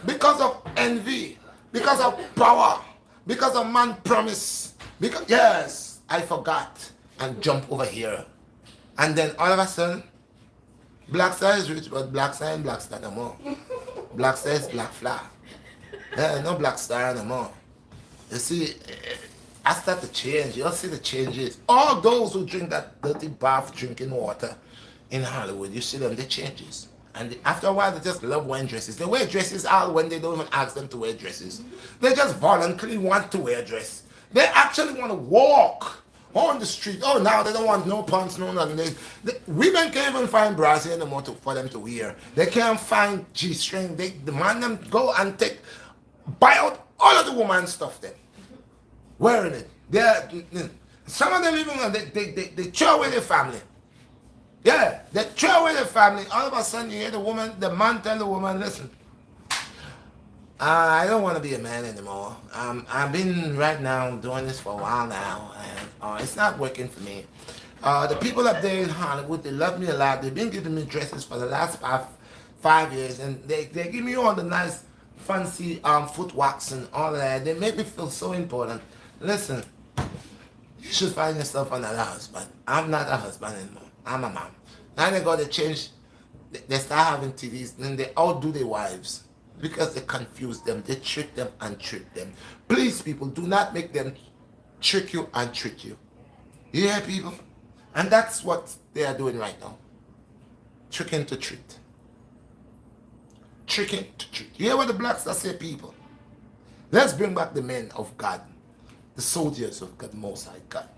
because of envy, because of power, because of man promise, because, yes, I forgot and jump over here. And then all of a sudden, BlackStar is rich, but BlackStar ain't BlackStar no more. BlackStar is Black Fly. Yeah, no BlackStar no more. You see, I start to change. You'll see the changes. All those who drink that dirty bath drinking water in Hollywood, you see them, the changes. And after a while, they just love wearing dresses. They wear dresses all when they don't even ask them to wear dresses. They just voluntarily want to wear a dress. They actually want to walk on the street. Oh, now they don't want no pants, no nothing. Women can't even find bras anymore for them to wear. They can't find G-string. They demand them go and buy out all of the woman's stuff then. Wearing it. Some of them even, they throw away their family. Yeah, they throw away their family. All of a sudden you hear the man tell the woman, listen, I don't want to be a man anymore. I've been right now doing this for a while now, and it's not working for me. The people up there in Hollywood, they love me a lot. They've been giving me dresses for the last 5 years, and they give me all the nice, fancy foot wax and all that. They make me feel so important. Listen, you should find yourself another husband. I'm not a husband anymore. I'm a man. Now they got to change. They start having TVs, then they outdo their wives because they confuse them. They trick them and trick them. Please, people, do not make them trick you and trick you. You hear, people? And that's what they are doing right now. Tricking to treat. Tricking to treat. You hear what the BlackStar say, people? Let's bring back the men of God. The soldiers of God, Most High God.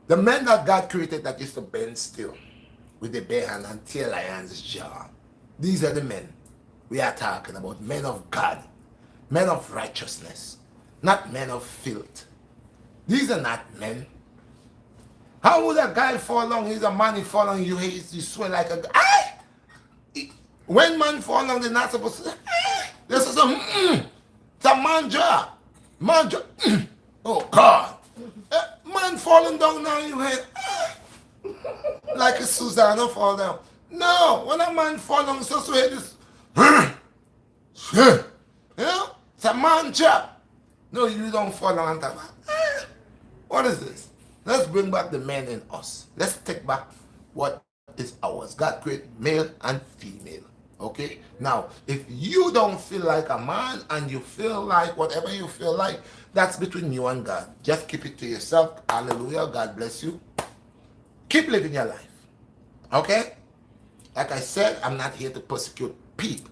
The men that God created that used to bend still with the bare hand and tear lion's jaw. These are the men we are talking about. Men of God. Men of righteousness. Not men of filth. These are not men. How would a guy fall on? He's a man, he fall on you, you swear like a guy. When man fall on, they're not supposed to say, this is it's a man jaw. Man jaw. Oh God. Man falling down now, you head like a Susanna fall down. No, when a man fall down, so head this. You know, it's a man job. No, you don't fall down on top. What is this? Let's bring back the men in us. Let's take back what is ours. God created male and female. Okay? Now, if you don't feel like a man and you feel like whatever you feel like, that's between you and God. Just keep it to yourself. Hallelujah. God bless you. Keep living your life. Okay? Like I said, I'm not here to persecute people.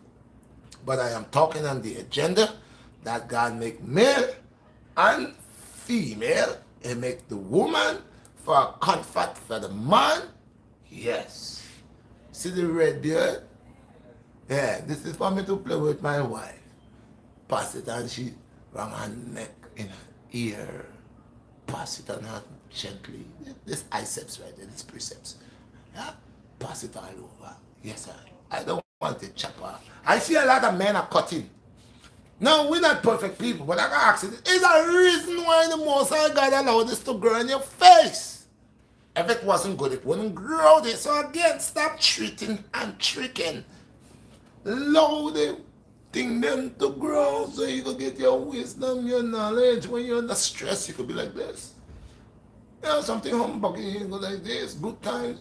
But I am talking on the agenda that God make male and female. He make the woman for a comfort for the man. Yes. See the red beard? Yeah, this is for me to play with my wife. Pass it on she around her neck, in her ear. Pass it on her gently. This biceps right there, this precepts. Yeah? Pass it all over. Yes, sir. I don't want to chop off. I see a lot of men are cutting. Now, we're not perfect people, but I can ask you, is there a reason why the Most High God allowed this to grow in your face? If it wasn't good, it wouldn't grow there. So again, stop treating and tricking. Allow the thing them to grow so you can get your wisdom, your knowledge. When you're under stress, you could be like this. You know, something humbugging, you go like this. Good times,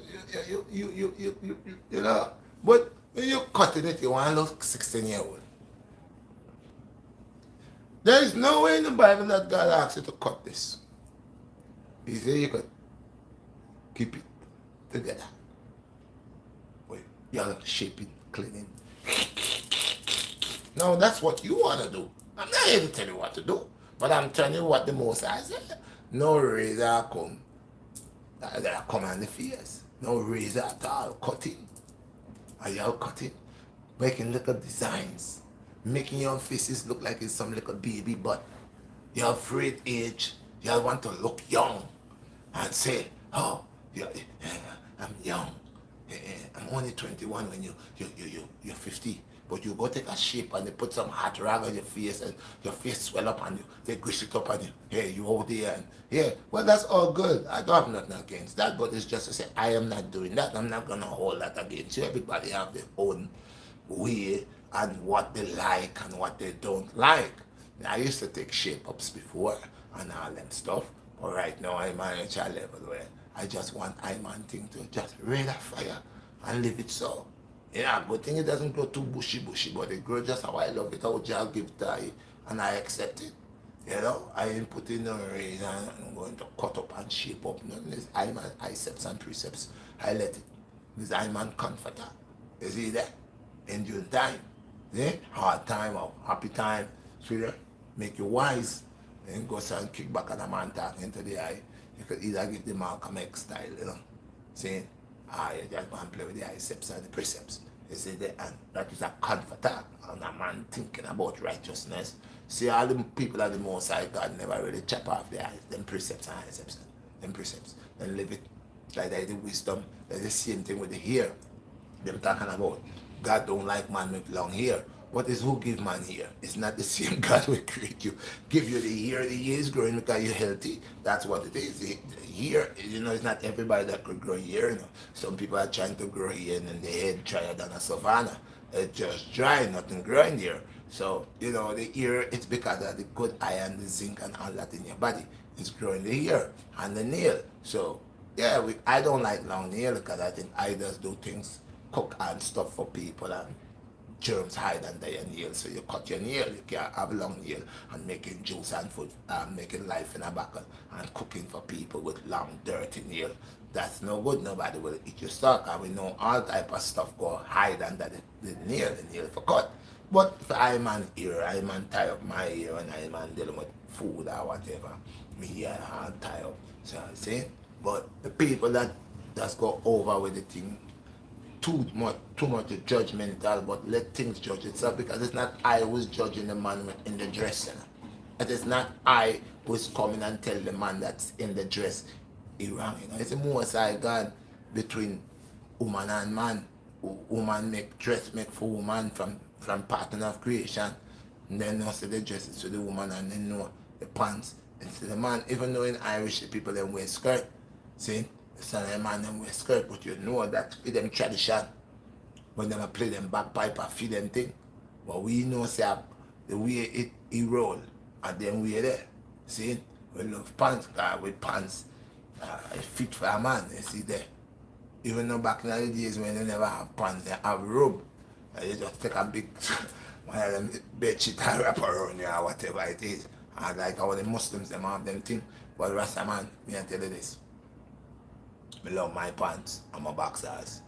you know. But when you're cutting it, you want to look 16-year-old. There is no way in the Bible that God asks you to cut this. He said you could keep it together. Wait, you're shaping, cleaning. No, that's what you want to do. I'm not here to tell you what to do, but I'm telling you what the Most High said. No razor come. That come on the face. No razor at all. Cutting. Are y'all cutting? Making little designs. Making your faces look like it's some little baby butt. You're afraid age. You want to look young and say, oh, I'm young. I'm only 21 when you're 50. But you go take a shape and they put some hot rag on your face and your face swell up and they grease it up on you. Hey, you hold there and yeah, well that's all good. I don't have nothing against that, but it's just to say I am not doing that. I'm not gonna hold that against you. Everybody have their own way and what they like and what they don't like. I used to take shape-ups before and all them stuff, but right now I'm at a level where I just want I-man thing to just raid a fire and leave it so. Yeah, good thing it doesn't grow too bushy, but it grows just how I love it, how Jah give it to and I accept it. You know, I ain't putting no razor and I'm going to cut up and shape up. None this I-man, iceps and precepts. I let it. This I-man comforter. You see that? In due time. See? Hard time or happy time. See that? Make you wise. Then go and kick back at a man talking into the eye. You could either give the Malcolm X style, you know. See? You just go and play with the iceps and the precepts. You see that? And that is a comforter and a man thinking about righteousness. See, all the people at the Most High God never really chop off their eyes, them precepts and iceps. Them precepts. Then live it. Like that, the wisdom. That's the same thing with the hair. Them talking about God don't like man with long hair. What is who give man hair? It's not the same God will create you. Give you the hair is growing because you're healthy. That's what it is. The hair, you know, it's not everybody that could grow hair. You know. Some people are trying to grow hair and the head drier than a savanna. It's just dry, nothing growing there. So, you know, the hair, it's because of the good iron, the zinc and all that in your body. It's growing the hair and the nail. So, yeah, I don't like long nail because I think I just do things, cook and stuff for people and germs hide under your nail, so you cut your nail, you can't have long nail and making juice and food, making life in a bucket and cooking for people with long dirty nail. That's no good. Nobody will eat your stock, and we know all type of stuff go hide under the nail for cut. But if I man ear, I man tie up my ear and I man dealing with food or whatever, me ear all tie up. So see? But the people that just go over with the thing too much judgmental, but let things judge itself, because it's not I who's judging the man in the dress. You know? It is not I who's coming and tell the man that's in the dress he wrong. You know? It's the Most High God between woman and man. Woman make dress make for woman from pattern of creation. And then also the dress is to the woman, and then know the pants it's to the man. Even though in Irish the people them wear skirt. See? Some of them man them wear skirt, but you know that for them tradition. When them play them bagpipe and feed them thing. But we know say the way it roll and then we there. See? We love pants, with pants. It fit for a man, you see there. Even though back in the days when they never have pants, they have robe. And you just take a big one of them bed sheet and wrap around you or whatever it is. And like how the Muslims them have them thing. But Rasta man, me I tell you this. I love my pants and my boxers.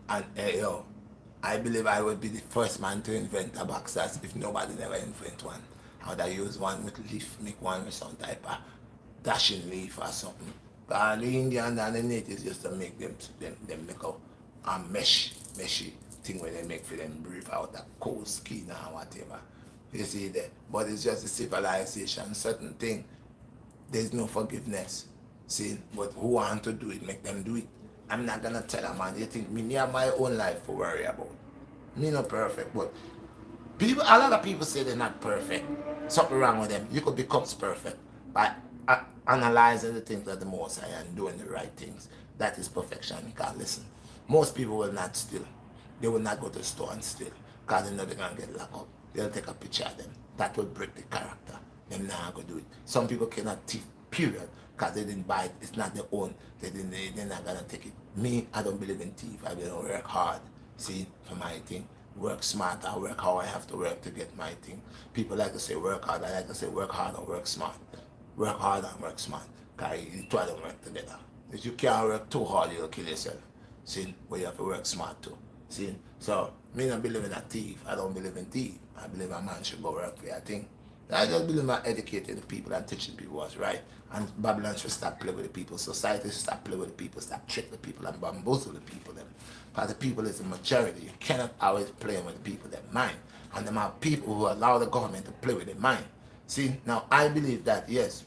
And hey, yo, I believe I would be the first man to invent a boxers if nobody never invent one. I would have used one with leaf, make one with some type of dashing leaf or something. Because the Indians and the natives used to make them make a meshy thing where they make for them breathe out that cold skin or whatever. You see that? But it's just a civilization, certain thing. There's no forgiveness. See, but who want to do it, make them do it. I'm not gonna tell a man, you think me have my own life to worry about. Me not perfect, but people, a lot of people say they're not perfect. Something wrong with them. You could become perfect by analyzing the things of the Most High and doing the right things. That is perfection. Because listen, most people will not steal. They will not go to the store and steal because they know they're gonna get locked up. They'll take a picture of them. That will break the character. They're not gonna do it. Some people cannot thief, period, because they didn't buy it. It's not their own. They're not gonna take it. Me, I don't believe in thief. I believe in work hard. See, for my thing. Work smart. I work how I have to work to get my thing. People like to say work hard. I like to say work hard and work smart. Work hard and work smart. Because you two of them work together. If you can't work too hard, you'll kill yourself. See, but you have to work smart too. See, so me don't believe in a thief. I don't believe in thief. I believe a man should go work for a thing. I just believe in educating the people and teaching people what's right. And Babylon should stop playing with the people. Society should stop playing with the people, stop trick the people and bamboozle the people them. Because the people is the majority. You cannot always play with the people that mind. And there are people who allow the government to play with their mind. See, now I believe that yes,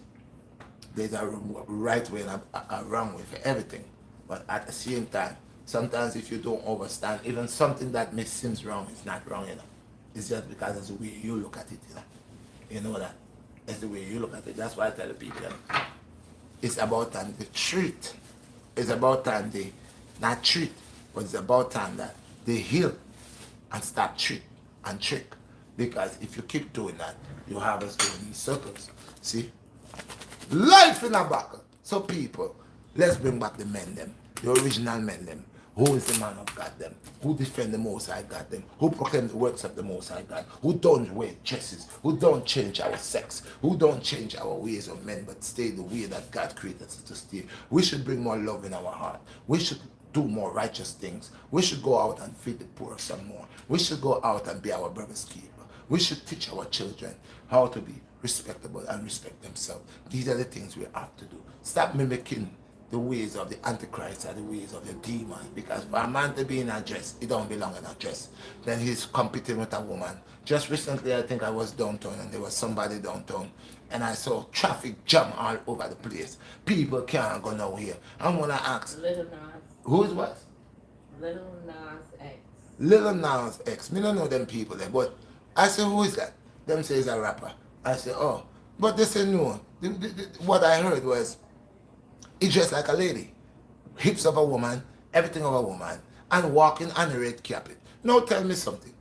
there's a right way and a wrong way for everything. But at the same time, sometimes if you don't understand, even something that may seem wrong is not wrong enough. It's just because it's the way you look at it. You know that? It's the way you look at it. That's why I tell the people that it's about time they treat. It's about time they not treat, but it's about time that they heal and stop treat and trick. Because if you keep doing that, you have us going in circles. See? Life in a buckle. So people, let's bring back the men them, the original men them. Who is the man of God them? Who defend the Most High God them? Who proclaim the works of the Most High God? Who don't wear dresses? Who don't change our sex? Who don't change our ways of men but stay the way that God created us to stay? We should bring more love in our heart. We should do more righteous things. We should go out and feed the poor some more. We should go out and be our brother's keeper. We should teach our children how to be respectable and respect themselves. These are the things we have to do. Stop mimicking the ways of the Antichrist or the ways of the demon. Because for a man to be in a dress, he don't belong in a dress. Then he's competing with a woman. Just recently, I think I was downtown and there was somebody downtown and I saw traffic jam all over the place. People can't go nowhere. I'm gonna ask. Little Nas. Who's what? Little Nas X. Little Nas X. Me don't know them people there, but I said, who is that? Them say he's a rapper. I said, oh. But they say no. What I heard was, he dressed like a lady. Hips of a woman, everything of a woman, and walking on a red carpet. Now tell me something.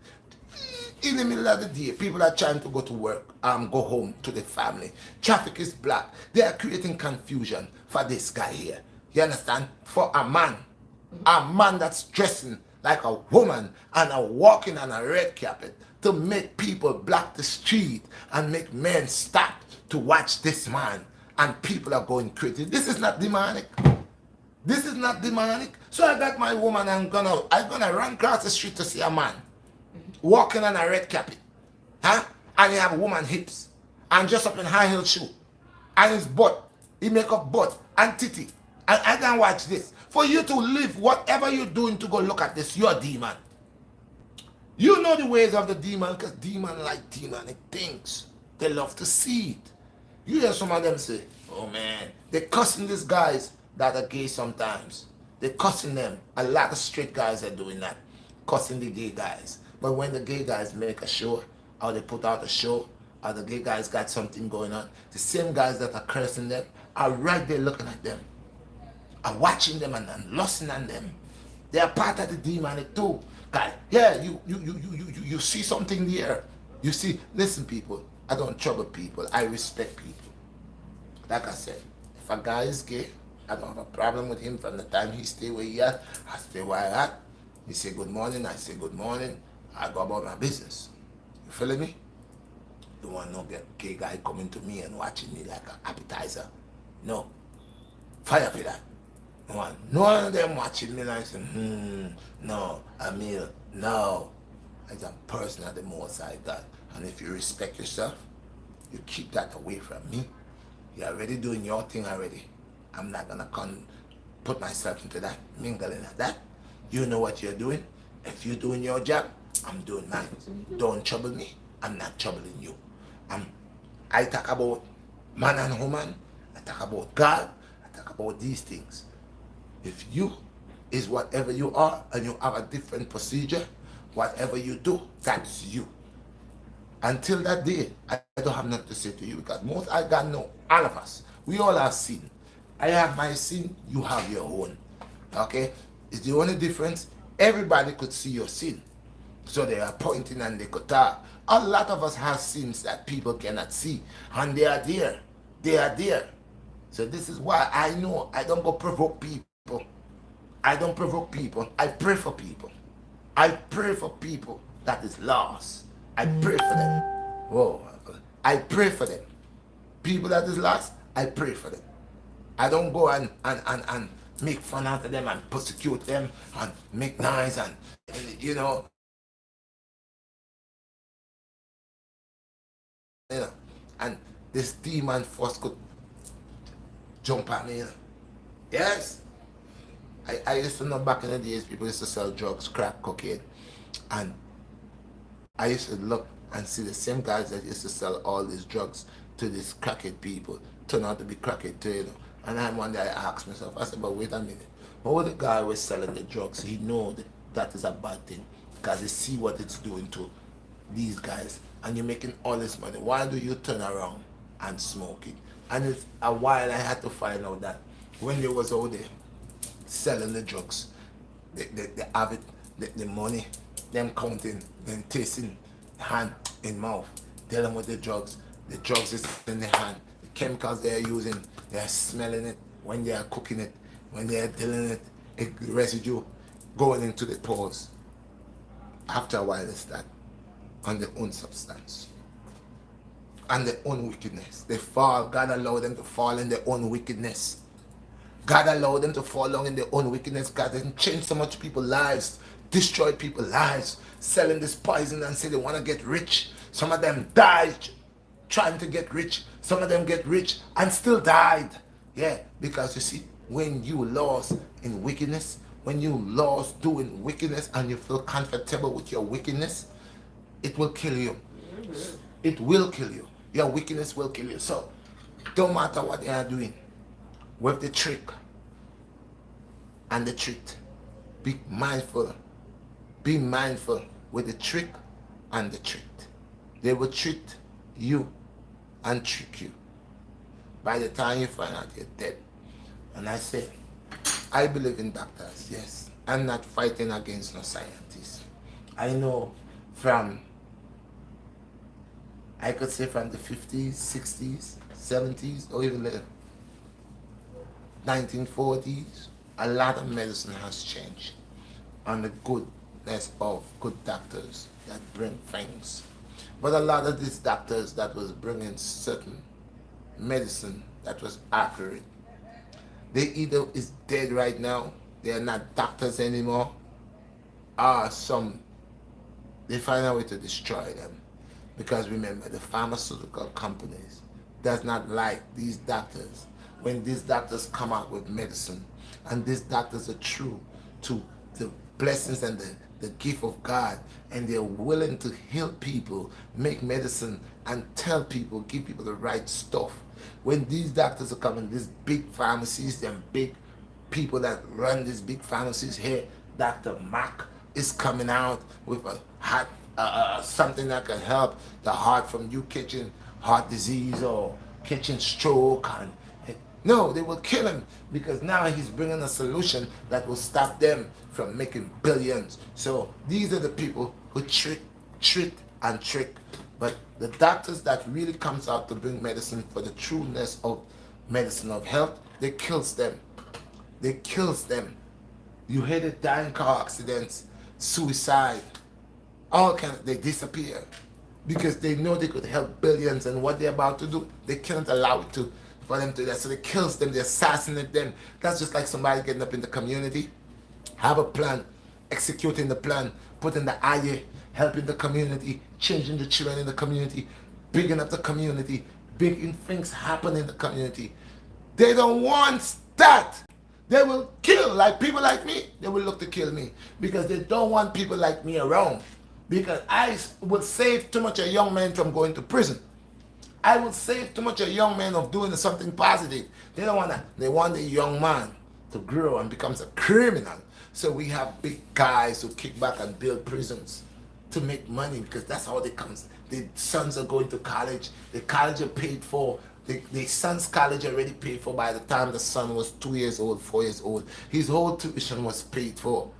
In the middle of the day, people are trying to go to work, go home to the family. Traffic is black. They are creating confusion for this guy here. You understand? For a man that's dressing like a woman and walking on a red carpet to make people block the street and make men stop to watch this man, and people are going crazy. This is not demonic. This is not demonic. So I got my woman, I'm gonna run across the street to see a man walking on a red carpet. Huh? And he have woman hips and just up in high heel shoe. And his butt. He make up butt and titty. And I can watch this. For you to live, whatever you're doing to go look at this, you're a demon. You know the ways of the demon, because demons like demonic things. They love to see it. You hear some of them say, oh man, they're cussing these guys that are gay sometimes. They're cussing them. A lot of straight guys are doing that. Cussing the gay guys. But when the gay guys make a show, or they put out a show, or the gay guys got something going on, the same guys that are cursing them are right there looking at them, are watching them and lusting on them. They are part of the demonic too. God, yeah, you see something there. You see, listen people, I don't trouble people. I respect people. Like I said, if a guy is gay, I don't have a problem with him from the time he stay where he at. I stay where I at. He say good morning, I say good morning. I go about my business. You feeling me? Don't want no gay guy coming to me and watching me like an appetizer. No. Fire for that. No one of them watching me like saying, no, Emil, no. As a person at the most I got. And if you respect yourself, you keep that away from me. You're already doing your thing already. I'm not gonna come put myself into that, mingling like that. You know what you're doing. If you're doing your job, I'm doing mine. Don't trouble me. I'm not troubling you. I talk about man and woman. I talk about God. I talk about these things. If you is whatever you are and you have a different procedure, whatever you do, that's you. Until that day, I don't have nothing to say to you because most I got know, all of us, we all have sin. I have my sin, you have your own. Okay? It's the only difference. Everybody could see your sin. So they are pointing and they could talk. A lot of us have sins that people cannot see. And they are there. They are there. So this is why I know I don't go provoke people. I don't provoke people. I pray for people. I pray for people that is lost. I pray for them. Whoa. I pray for them. People that is lost, I pray for them. I don't go and make fun out of them and persecute them and make noise and you know, and this demon force could jump at me. Yes. I used to know back in the days people used to sell drugs, crack, cocaine, and I used to look and see the same guys that used to sell all these drugs to these crackhead people turn out to be crackhead too, you know. And then one day I asked myself, I said, but wait a minute, how the guy was selling the drugs, he know that that is a bad thing because he see what it's doing to these guys and you're making all this money. Why do you turn around and smoke it? And it's a while I had to find out that when they was out there selling the drugs, they have it, the money, them counting, them tasting hand in mouth, dealing with the drugs is in the hand, the chemicals they're using, they're smelling it when they are cooking it, when they are dealing it, residue going into the pores. After a while it's that on their own substance and their own wickedness. They fall. God allowed them to fall in their own wickedness. God allowed them to fall along in their own wickedness. God didn't change so much people's lives, destroy people's lives, selling this poison and say they want to get rich. Some of them died trying to get rich. Some of them get rich and still died. Yeah, because you see, when you lost in wickedness, when you lost doing wickedness and you feel comfortable with your wickedness, it will kill you. It will kill you. Your wickedness will kill you. So, don't matter what they are doing with the trick and the treat. Be mindful. Be mindful with the trick and the treat. They will treat you and trick you. By the time you find out you're dead. And I say, I believe in doctors, yes. I'm not fighting against no scientists. I know from, I could say from the 50s, 60s, 70s, or even the 1940s, a lot of medicine has changed on the goodness of good doctors that bring things. But a lot of these doctors that was bringing certain medicine that was accurate, they either is dead right now, they are not doctors anymore, or some, they find a way to destroy them. Because remember, the pharmaceutical companies does not like these doctors. When these doctors come out with medicine, and these doctors are true to the blessings and the gift of God, and they're willing to heal people, make medicine, and tell people, give people the right stuff. When these doctors are coming, these big pharmacies, and big people that run these big pharmacies here, Dr. Mac is coming out with a hot something that can help the heart from you catching heart disease or catching stroke. And no, they will kill him because now he's bringing a solution that will stop them from making billions. So these are the people who treat and trick. But the doctors that really comes out to bring medicine for the trueness of medicine of health, they kills them They kills them. You hear the dying car accidents, suicide, all kind of, they disappear because they know they could help billions, and what they're about to do, they can't allow it to for them to do that. So they kills them, they assassinate them. That's just like somebody getting up in the community, have a plan, executing the plan, putting the eye, helping the community, changing the children in the community, bigging up the community, big things happen in the community. They don't want that. They will kill, like people like me, they will look to kill me because they don't want people like me around. Because I would save too much a young man from going to prison. I would save too much a young man of doing something positive. They don't want that. They want the young man to grow and becomes a criminal. So we have big guys who kick back and build prisons to make money because that's how they come. The sons are going to college. The college are paid for. The son's college already paid for by the time the son was 2 years old, 4 years old. His whole tuition was paid for.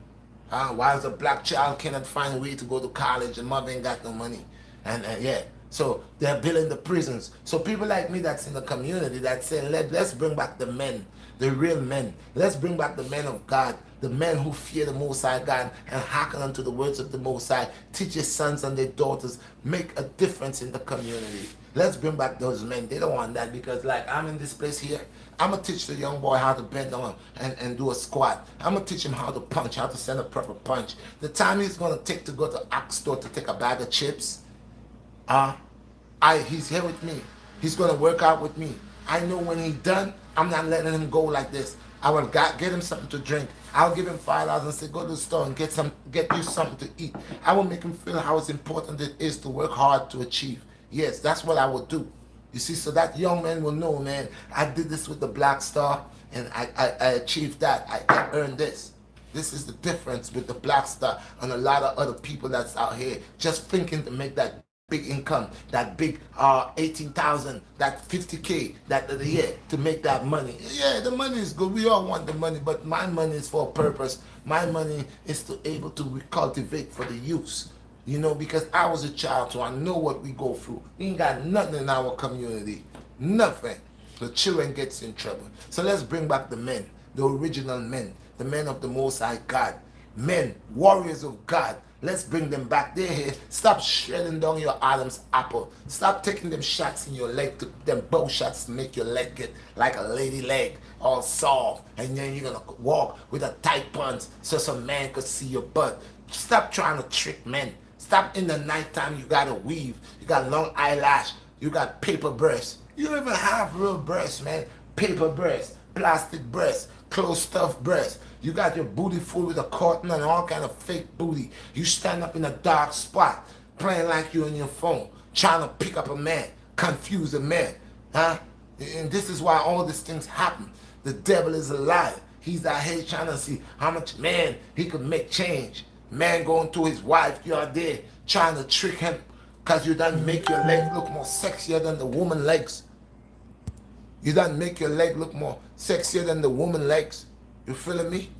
While the black child cannot find a way to go to college, the mother ain't got no money. And yeah, so they're building the prisons. So people like me that's in the community that's saying, let's bring back the men, the real men. Let's bring back the men of God, the men who fear the Most High God and hearken unto the words of the Most High. Teach your sons and their daughters, make a difference in the community. Let's bring back those men. They don't want that because like I'm in this place here. I'm going to teach the young boy how to bend on and do a squat. I'm going to teach him how to punch, how to send a proper punch. The time he's going to take to go to Axe store to take a bag of chips, he's here with me. He's going to work out with me. I know when he's done, I'm not letting him go like this. I will get him something to drink. I'll give him $5 and say, go to the store and get you something to eat. I will make him feel how important it is to work hard to achieve. Yes, that's what I would do. You see, so that young man will know, man, I did this with the BlackStar and I achieved that. I earned this. This is the difference with the BlackStar and a lot of other people that's out here just thinking to make that big income, that big 18,000, that 50K, that year to make that money. Yeah, the money is good. We all want the money, but my money is for a purpose. My money is to able to cultivate for the youth. You know, because I was a child, so I know what we go through. We ain't got nothing in our community. Nothing. The children gets in trouble. So let's bring back the men, the original men, the men of the Most High God. Men, warriors of God. Let's bring them back. They're here. Stop shredding down your Adam's apple. Stop taking them shots in your leg, them bow shots to make your leg get like a lady leg, all soft. And then you're going to walk with a tight pants so some man could see your butt. Stop trying to trick men. Stop in the nighttime, you got to weave. You got long eyelash. You got paper breasts. You don't even have real breasts, man. Paper breasts, plastic breasts, closed stuffed breasts. You got your booty full with a cotton and all kind of fake booty. You stand up in a dark spot, playing like you on your phone, trying to pick up a man, confuse a man. Huh? And this is why all these things happen. The devil is a liar. He's out here trying to see how much man he could make change. Man going to his wife, you are there trying to trick him because you done make your leg look more sexier than the woman legs. You done make your leg look more sexier than the woman legs. You feeling me?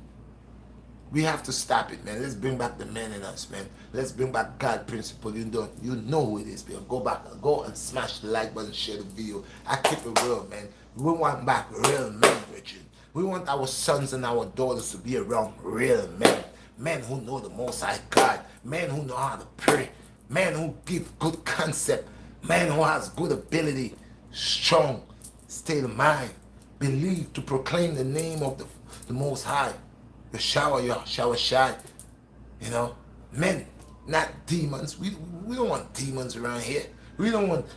We have to stop it, man. Let's bring back the men in us, man. Let's bring back God principle. You know who it is, man. Go and smash the like button, share the video. I keep it real, man. We want back real men, Richard. We want our sons and our daughters to be around real men. Men who know the Most High God. Men who know how to pray. Men who give good concept. Men who has good ability. Strong state of mind. Believe to proclaim the name of the Most High. The shower shy. You know. Men, not demons. We don't want demons around here. We don't want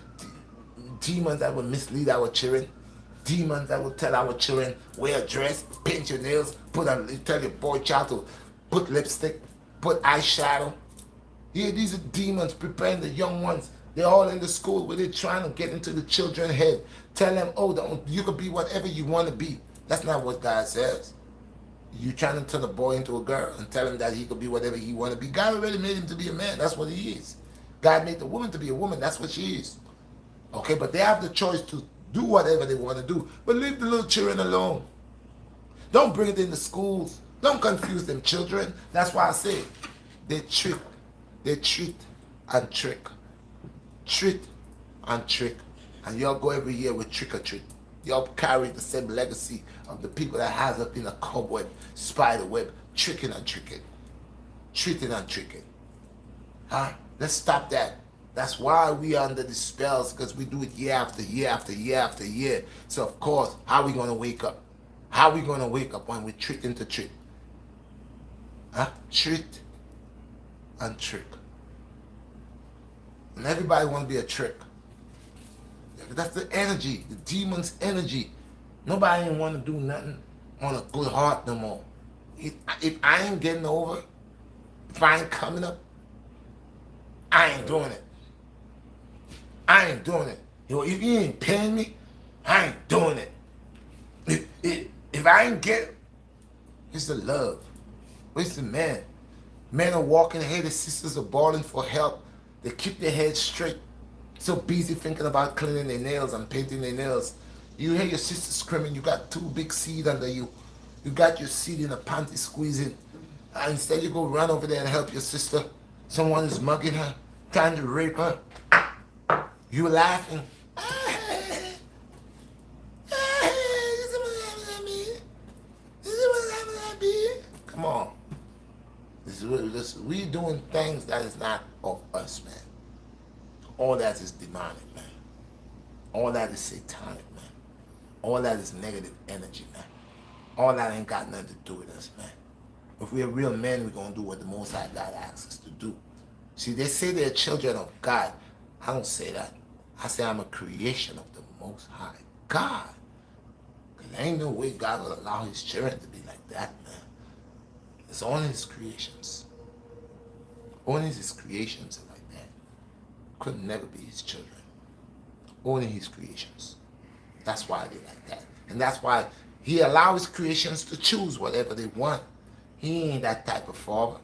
demons that will mislead our children. Demons that will tell our children wear a dress, paint your nails, tell your boy child to put lipstick, put eyeshadow. Yeah, these are demons preparing the young ones. They're all in the school where they're trying to get into the children's head. Tell them, oh, you could be whatever you want to be. That's not what God says. You trying to turn a boy into a girl and tell him that he could be whatever he want to be. God already made him to be a man. That's what he is. God made the woman to be a woman. That's what she is. Okay, but they have the choice to do whatever they want to do. But leave the little children alone. Don't bring it in the schools. Don't confuse them children. That's why I say they treat and trick. Treat and trick. And y'all go every year with trick or treat. You all carry the same legacy of the people that has up in a cobweb, spider web, tricking and tricking. Treating and tricking. Huh? Let's stop that. That's why we are under the spells, because we do it year after year after year after year. So of course, how are we gonna wake up? How are we gonna wake up when we trick into trick? Huh? Treat and trick. And everybody wanna be a trick. That's the energy, the demon's energy. Nobody ain't wanna do nothing on a good heart no more. If I ain't getting over, if I ain't coming up, I ain't doing it. I ain't doing it. If you ain't paying me, I ain't doing it. If I ain't get, it's the love. Where's the man? Men are walking ahead, the sisters are bawling for help. They keep their heads straight. So busy thinking about cleaning their nails and painting their nails. You hear your sister screaming, you got 2 big seed under you. You got your seed in a panty squeezing. And instead you go run over there and help your sister. Someone is mugging her, trying to rape her. You laughing. Come on. We doing things that is not of us, man. All that is demonic, man. All that is satanic, man. All that is negative energy, man. All that ain't got nothing to do with us, man. If we're real men, we're going to do what the Most High God asks us to do. See, they say they're children of God. I don't say that. I say I'm a creation of the Most High God. Because there ain't no way God will allow his children to be like that, man. It's only his creations. Only his creations are like that. Could never be his children. Only his creations. That's why they're like that. And that's why he allows his creations to choose whatever they want. He ain't that type of father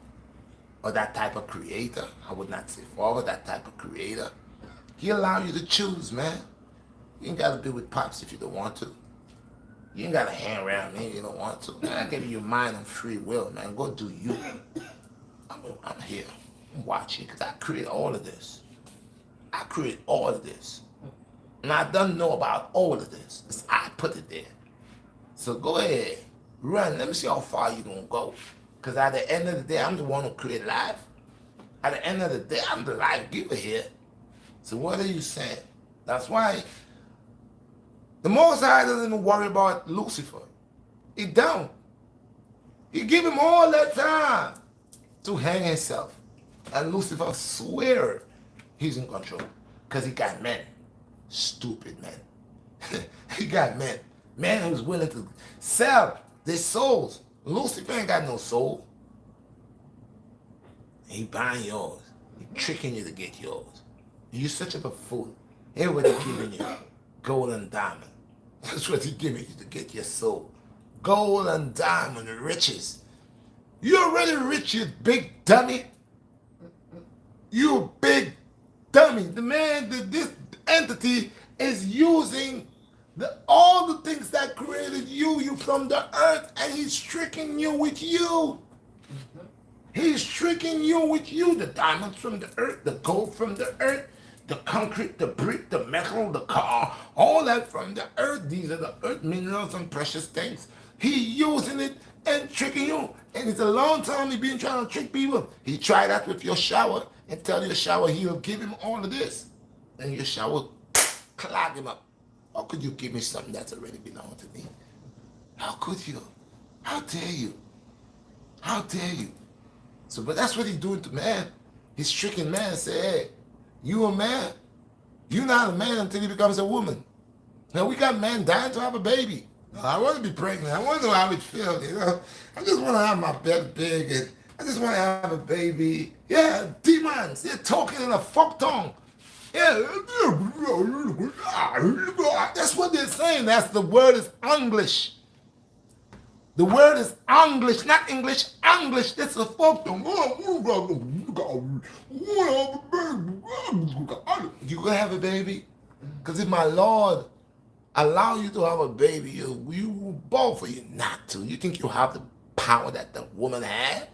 or that type of creator. I would not say father, that type of creator. He allow you to choose, man. You ain't got to be with Pops if you don't want to. You ain't got to hang around me if you don't want to. Man, I give you your mind and free will, man. Go do you. I'm here. I'm watching because I create all of this. I create all of this. And I don't know about all of this. It's I put it there. So go ahead. Run. Let me see how far you're going to go. Because at the end of the day, I'm the one who created life. At the end of the day, I'm the life giver here. So what are you saying? That's why the Most High doesn't even worry about Lucifer. He don't. He give him all that time to hang himself. And Lucifer swear he's in control. Because he got men. Stupid men. He got men. Men who's willing to sell their souls. Lucifer ain't got no soul. He buying yours. He tricking you to get yours. You're such a fool. Here's what he's giving you. Gold and diamond. That's what he's giving you to get your soul. Gold and diamond riches. You already rich, you big dummy. You big dummy. The man, this entity is using all the things that created you from the earth, and he's tricking you with you. He's tricking you with you. The diamonds from the earth, the gold from the earth, the concrete, the brick, the metal, the car, all that from the earth. These are the earth minerals and precious things. He using it and tricking you. And it's a long time he been trying to trick people. He tried that with your shower and tell your shower he'll give him all of this. And your shower clog him up. How could you give me something that's already belonged to me? How could you? How dare you? How dare you? So, but that's what he's doing to man. He's tricking man and say, hey, you a man. You're not a man until he becomes a woman. Now, we got men dying to have a baby. I want to be pregnant. I want to know how it feels, you know. I just want to have my belly big and I just want to have a baby. Yeah, demons. They're talking in a fuck tongue. Yeah. That's what they're saying. That's the word is English. The word is English, not English, English. That's a folk tongue. You gonna have a baby? Because if my Lord allow you to have a baby, you both for you not to. You think you have the power that the woman had?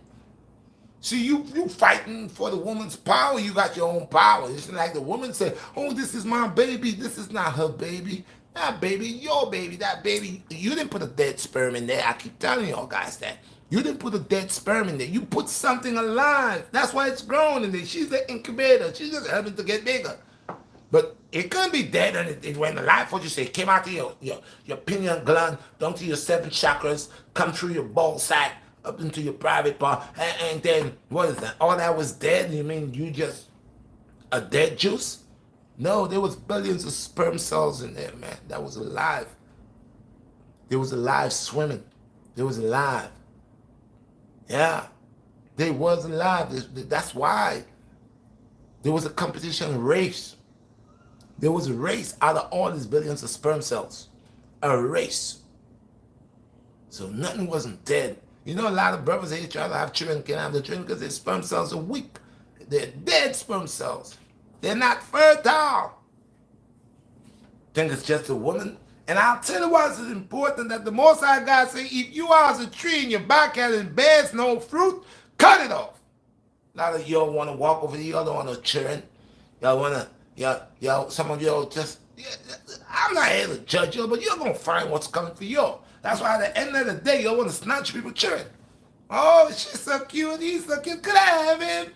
See, you fighting for the woman's power, you got your own power. It's like the woman said, oh, this is my baby. This is not her baby. That baby, your baby, that baby, you didn't put a dead sperm in there. I keep telling y'all guys that. You didn't put a dead sperm in there. You put something alive. That's why it's growing in there. She's the incubator. She's just helping to get bigger. But it couldn't be dead and it went alive. What you say? It came out of your pineal gland, down to your 7 chakras, come through your ball sack, up into your private part, and then, what is that? All that was dead? You mean you just a dead juice? No, there was billions of sperm cells in there, man. That was alive. They was alive swimming. They was alive. Yeah. They was alive. That's why there was a competition race. There was a race out of all these billions of sperm cells. A race. So nothing wasn't dead. You know, a lot of brothers, they try to have children, can't have the children because their sperm cells are weak. They're dead sperm cells. They're not fertile. Think it's just a woman. And I'll tell you why it's important that the Most High God say, if you are as a tree and your backyard and bears no fruit, cut it off. A lot of y'all want to walk over here, y'all don't want to children. Y'all want to, y'all, some of y'all just, I'm not here to judge you, but you're going to find what's coming for you. That's why at the end of the day, y'all want to snatch people children. Oh, she's so cute, he's so cute, could I have him?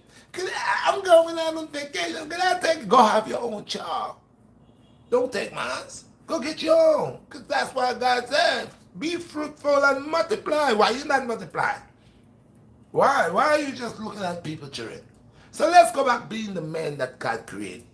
I'm going out on vacation, could I take, go have your own child. Don't take mine. Go get your own. Because that's why God said, be fruitful and multiply. Why you not multiplying? Why? Why are you just looking at people children? So let's go back being the men that God created.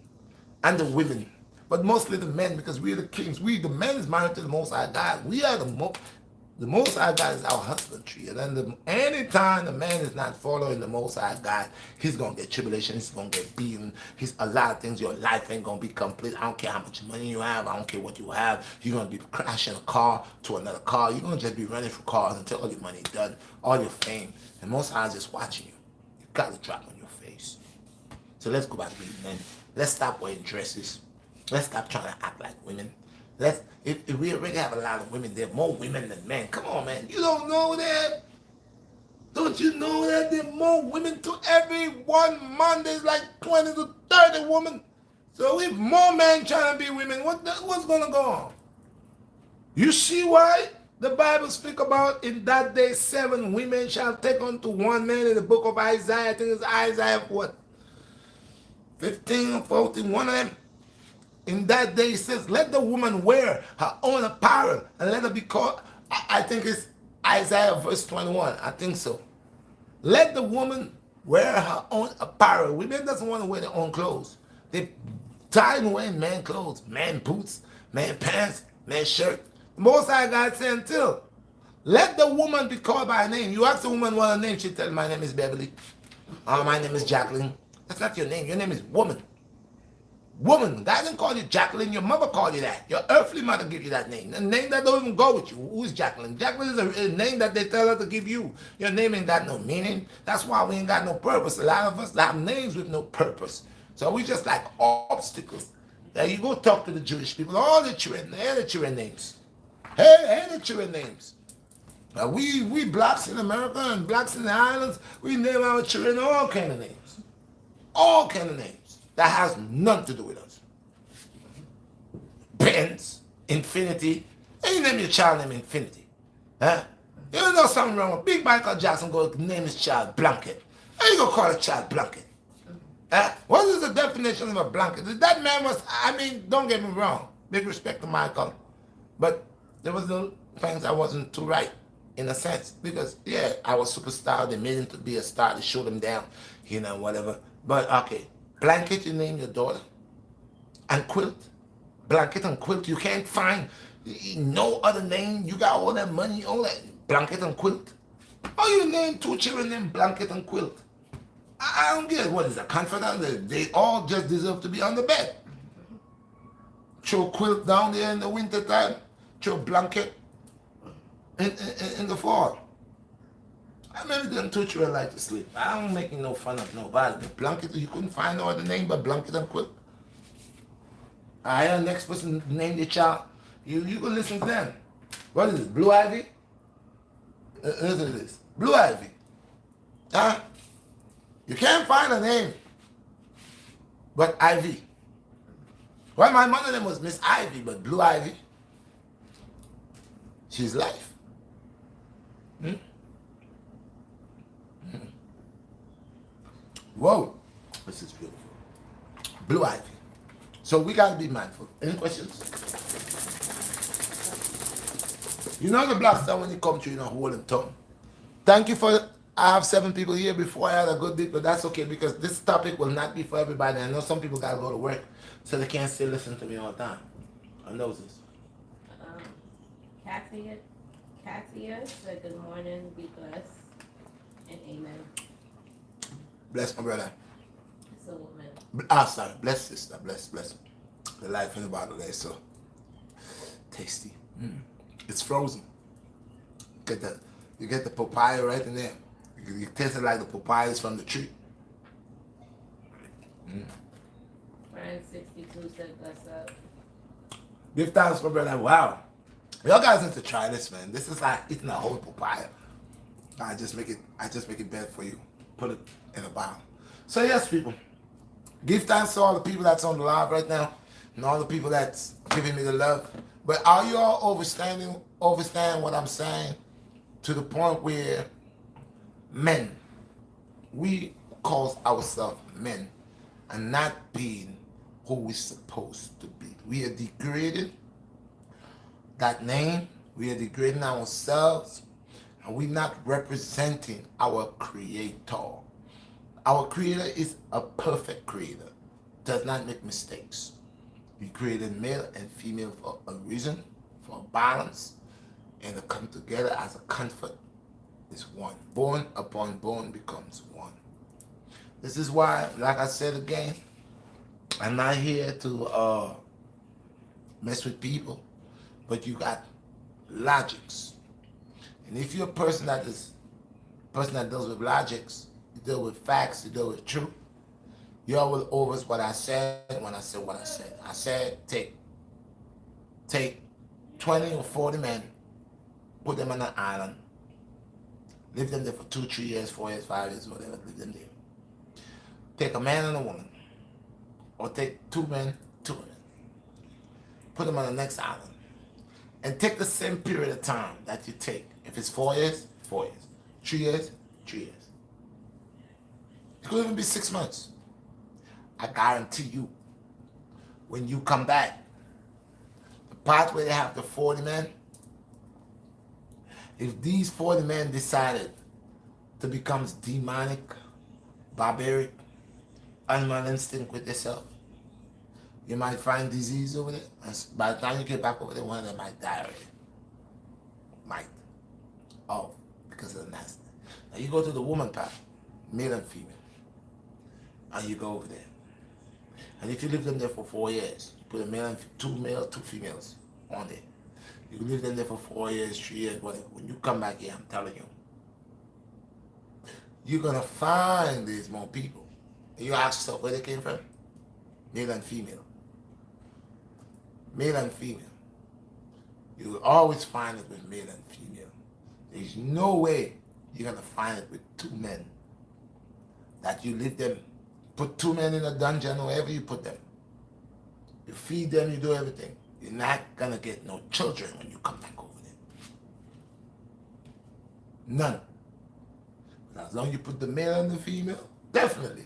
And the women. But mostly the men, because we're the kings. The men is married to the Most High God. We are the Most High God is our husbandry. And then anytime the man is not following the Most High God, he's going to get tribulation. He's going to get beaten. A lot of things. Your life ain't going to be complete. I don't care how much money you have. I don't care what you have. You're going to be crashing a car to another car. You're going to just be running for cars until all your money's done. All your fame. And Most High is just watching you. You got to drop on your face. So let's go back to being men. Let's stop wearing dresses. Let's stop trying to act like women. If we already have a lot of women, there are more women than men. Come on, man. You don't know that? Don't you know that there are more women to every 1 month? There's like 20 to 30 women. So if more men trying to be women, what's going to go on? You see why the Bible speak about in that day 7 women shall take unto 1 man in the book of Isaiah. I think it's Isaiah what? 15 or 14, one of them. In that day, it says, let the woman wear her own apparel and let her be called, I think it's Isaiah verse 21. I think so. Let the woman wear her own apparel. Women doesn't want to wear their own clothes. They tired of wearing man clothes, man boots, man pants, man shirt. The Most High God said until, let the woman be called by her name. You ask the woman what her name, she tell my name is Beverly. Oh, my name is Jacqueline. That's not your name. Your name is woman. Woman. God didn't call you Jacqueline. Your mother called you that. Your earthly mother gave you that name. A name that don't even go with you. Who is Jacqueline? Jacqueline is a name that they tell her to give you. Your name ain't got no meaning. That's why we ain't got no purpose. A lot of us have names with no purpose. So we just like obstacles. Now you go talk to the Jewish people. All the children, the children names. Hey, the children names. Now we blacks in America and blacks in the islands, we name our children all kind of names. All kind of names. That has nothing to do with us. Benz, Infinity. And you name your child name Infinity. Huh? You know something wrong with Big Michael Jackson go name his child Blanket. How you gonna call a child Blanket? Huh? What is the definition of a blanket? That man was, I mean, don't get me wrong. Big respect to Michael. But there was no things I wasn't too right in a sense. Because, yeah, I was superstar. They made him to be a star. They showed him down, you know, whatever. But, okay. Blanket, you name your daughter. And Quilt. Blanket and Quilt. You can't find no other name. You got all that money, all that. Blanket and Quilt. Oh, you name 2 children named Blanket and Quilt. I don't get it. What is a comforter? They all just deserve to be on the bed. Throw Quilt down there in the winter time. Throw Blanket in the fall. I maybe them 2 children like to sleep. I'm making no fun of nobody. But Blanket, you couldn't find no other name but Blanket and Quilt. I hear the next person name their child. You can listen to them. What is it? Blue Ivy? Listen to this. Blue Ivy. Huh? You can't find a name but Ivy. Well, my mother name was Miss Ivy, but Blue Ivy. She's life. Whoa, this is beautiful. Blue ivy. So we gotta be mindful. Any questions? You know the black star when you come to you know holding tongue. Thank you for. I have 7 people here before I had a good day, but that's okay because this topic will not be for everybody. I know some people gotta go to work, so they can't still listen to me all the time. I know this. Katia said good morning, be blessed, and amen. Bless my brother. It's a woman. Sorry. Bless sister. Bless. The life in the bottle there, so tasty. It's frozen. You get the papaya right in there. You taste it like the papayas from the tree. Brian 62 said bless up. Give thanks for brother. Wow. Y'all guys need to try this, man. This is like eating a whole papaya. I just make it better for you. Put it in a bottle. So yes, people. Give thanks to all the people that's on the live right now and all the people that's giving me the love. But are you all understand what I'm saying to the point where men, we call ourselves men and not being who we're supposed to be. We are degrading that name. We are degrading ourselves, and we're not representing our Creator. Our Creator is a perfect Creator, does not make mistakes. He created male and female for a reason, for a balance, and to come together as a comfort is one. Bone upon bone becomes one. This is why, like I said again, I'm not here to mess with people, but you got logics. And if you're a person that deals with logics, you deal with facts, you deal with truth, you all will always what I said when I said what I said. I said take 20 or 40 men, put them on an island, leave them there for 2, 3 years, 4 years, 5 years, whatever, leave them there. Take a man and a woman, or take 2 men, 2 women, put them on the next island, and take the same period of time that you take. If it's 4 years, 4 years, 3 years, 3 years. It could even be 6 months. I guarantee you, when you come back, the part where they have the 40 men, if these 40 men decided to become demonic, barbaric, animal instinct with themselves, you might find disease over there. And by the time you get back over there, one of them might die already. Might. Oh, because of the nasty. Now you go to the woman part, male and female, and you go over there. And if you leave them there for 4 years, you put a male and 2 males, 2 females on there. You leave them there for 4 years, 3 years, whatever. When you come back here, I'm telling you, you're gonna find these more people. And you ask yourself where they came from? Male and female. Male and female. You will always find it with male and female. There's no way you're gonna find it with 2 men. That you leave them, put 2 men in a dungeon, wherever you put them. You feed them, you do everything. You're not gonna get no children when you come back over there. None. But as long as you put the male and the female, definitely.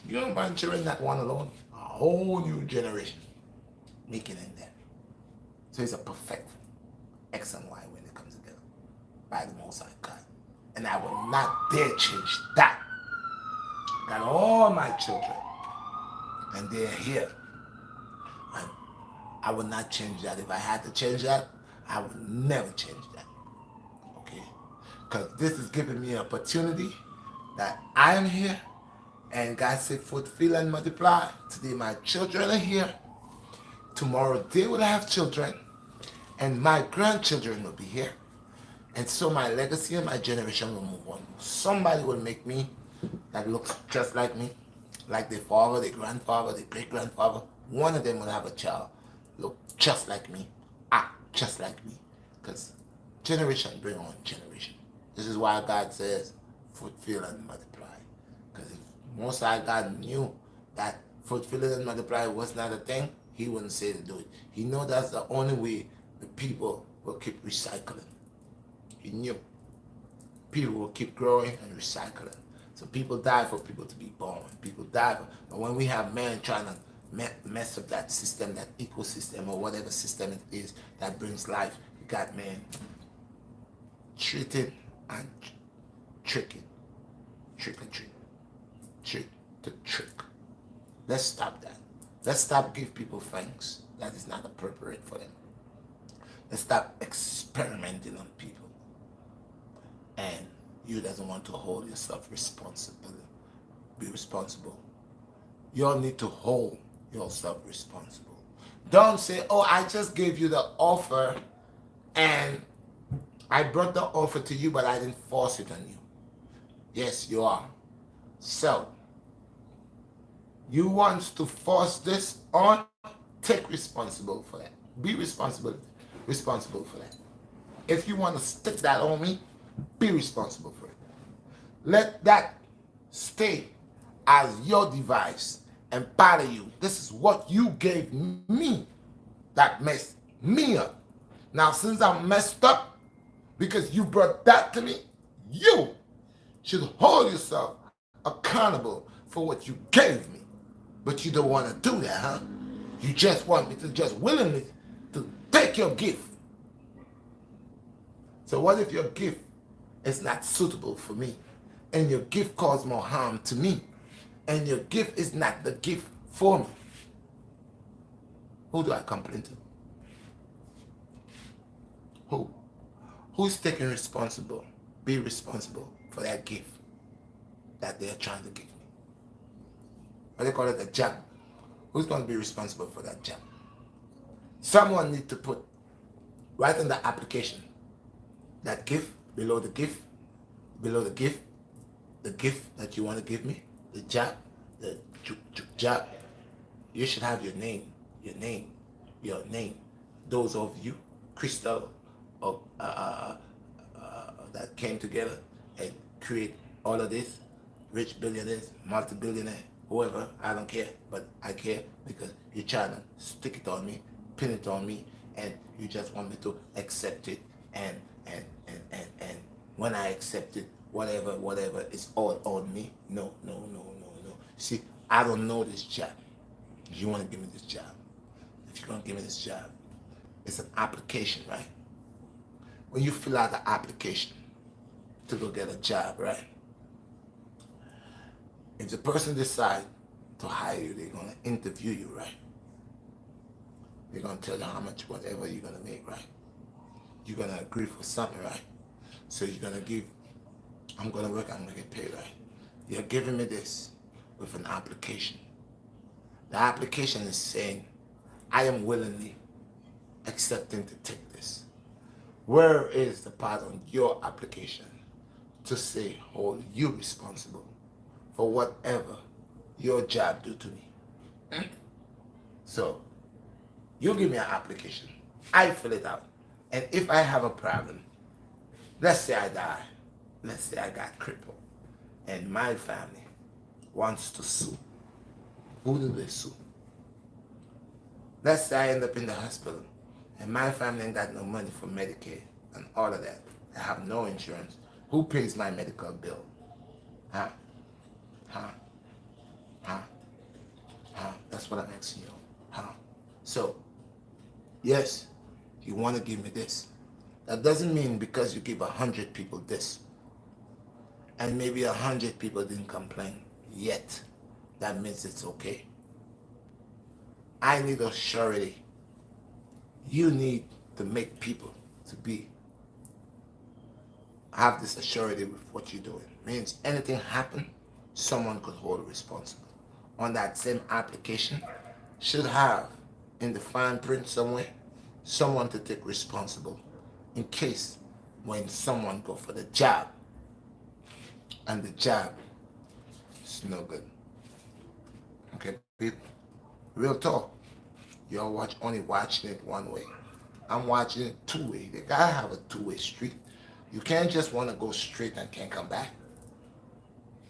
You don't mind children, not one alone. A whole new generation making in there. So it's a perfect X and Y when it comes together by the Most High God. And I will not dare change that. Got all my children, and they're here. And I will not change that. If I had to change that, I would never change that. Okay? Because this is giving me an opportunity that I am here, and God said, fulfill and multiply. Today my children are here. Tomorrow they will have children, and my grandchildren will be here. And so my legacy and my generation will move on. Somebody will make me that looks just like me, like their father, their grandfather, their great-grandfather. One of them will have a child look just like me, act just like me. Because generation bring on generation. This is why God says, fulfill and multiply. Because if Most High God knew that fulfill and multiply was not a thing, he wouldn't say to do it. He knows that's the only way the people will keep recycling. You knew. People will keep growing and recycling. So people die for people to be born. People die for, but when we have men trying to mess up that system, that ecosystem, or whatever system it is that brings life, you got men treated and tricking. Trick or treat. Trick to trick. Let's stop that. Let's stop give people thanks. That is not appropriate for them. Let's stop experimenting on people. And you doesn't want to hold yourself responsible. Be responsible. You all need to hold yourself responsible. Don't say, oh, I just gave you the offer and I brought the offer to you, but I didn't force it on you. Yes, you are. So, you want to force this on? Take responsibility for that. Be responsible for that. If you want to stick that on me, be responsible for it. Let that stay as your device and part of you. This is what you gave me that messed me up. Now, since I'm messed up because you brought that to me, you should hold yourself accountable for what you gave me. But you don't want to do that, huh? You just want me to just willingly to take your gift. So what if your gift is not suitable for me? And your gift caused more harm to me? And your gift is not the gift for me? Who do I complain to? Who? Who's taking responsible? Be responsible for that gift that they're trying to give me. What they call it, a job. Who's going to be responsible for that job? Someone needs to put right in the application that gift, below the gift that you want to give me, the job, the job. You should have your name. Those of you, Crystal, that came together and create all of this, rich billionaires, multi-billionaire, whoever, I don't care, but I care because you're trying to stick it on me, pin it on me, and you just want me to accept it, and when I accept it, whatever, it's all on me. No. See, I don't know this job. You want to give me this job. If you're going to give me this job, it's an application, right? When you fill out the application to go get a job, right? If the person decides to hire you, they're going to interview you, right? They're going to tell you how much, whatever you're going to make, right? You're going to agree for something, right? So you're going to give, I'm going to work, I'm going to get paid, right? You're giving me this with an application. The application is saying, I am willingly accepting to take this. Where is the part on your application to say, hold you responsible for whatever your job do to me? So, you give me an application, I fill it out, and if I have a problem, let's say I die, let's say I got crippled, and my family wants to sue. Who do they sue? Let's say I end up in the hospital, and my family ain't got no money for Medicaid and all of that. I have no insurance. Who pays my medical bill? Huh? That's what I'm asking you. Huh? So, yes, you want to give me this. That doesn't mean because you give 100 people this, and maybe 100 people didn't complain yet, that means it's okay. I need a surety. You need to make people to have this assurity with what you're doing. Means anything happen, someone could hold responsible. On that same application, should have in the fine print somewhere, someone to take responsible in case when someone go for the job and the job is no good. Okay, people, real talk. Y'all only watching it one way. I'm watching it two way. They gotta have a two-way street. You can't just want to go straight and can't come back.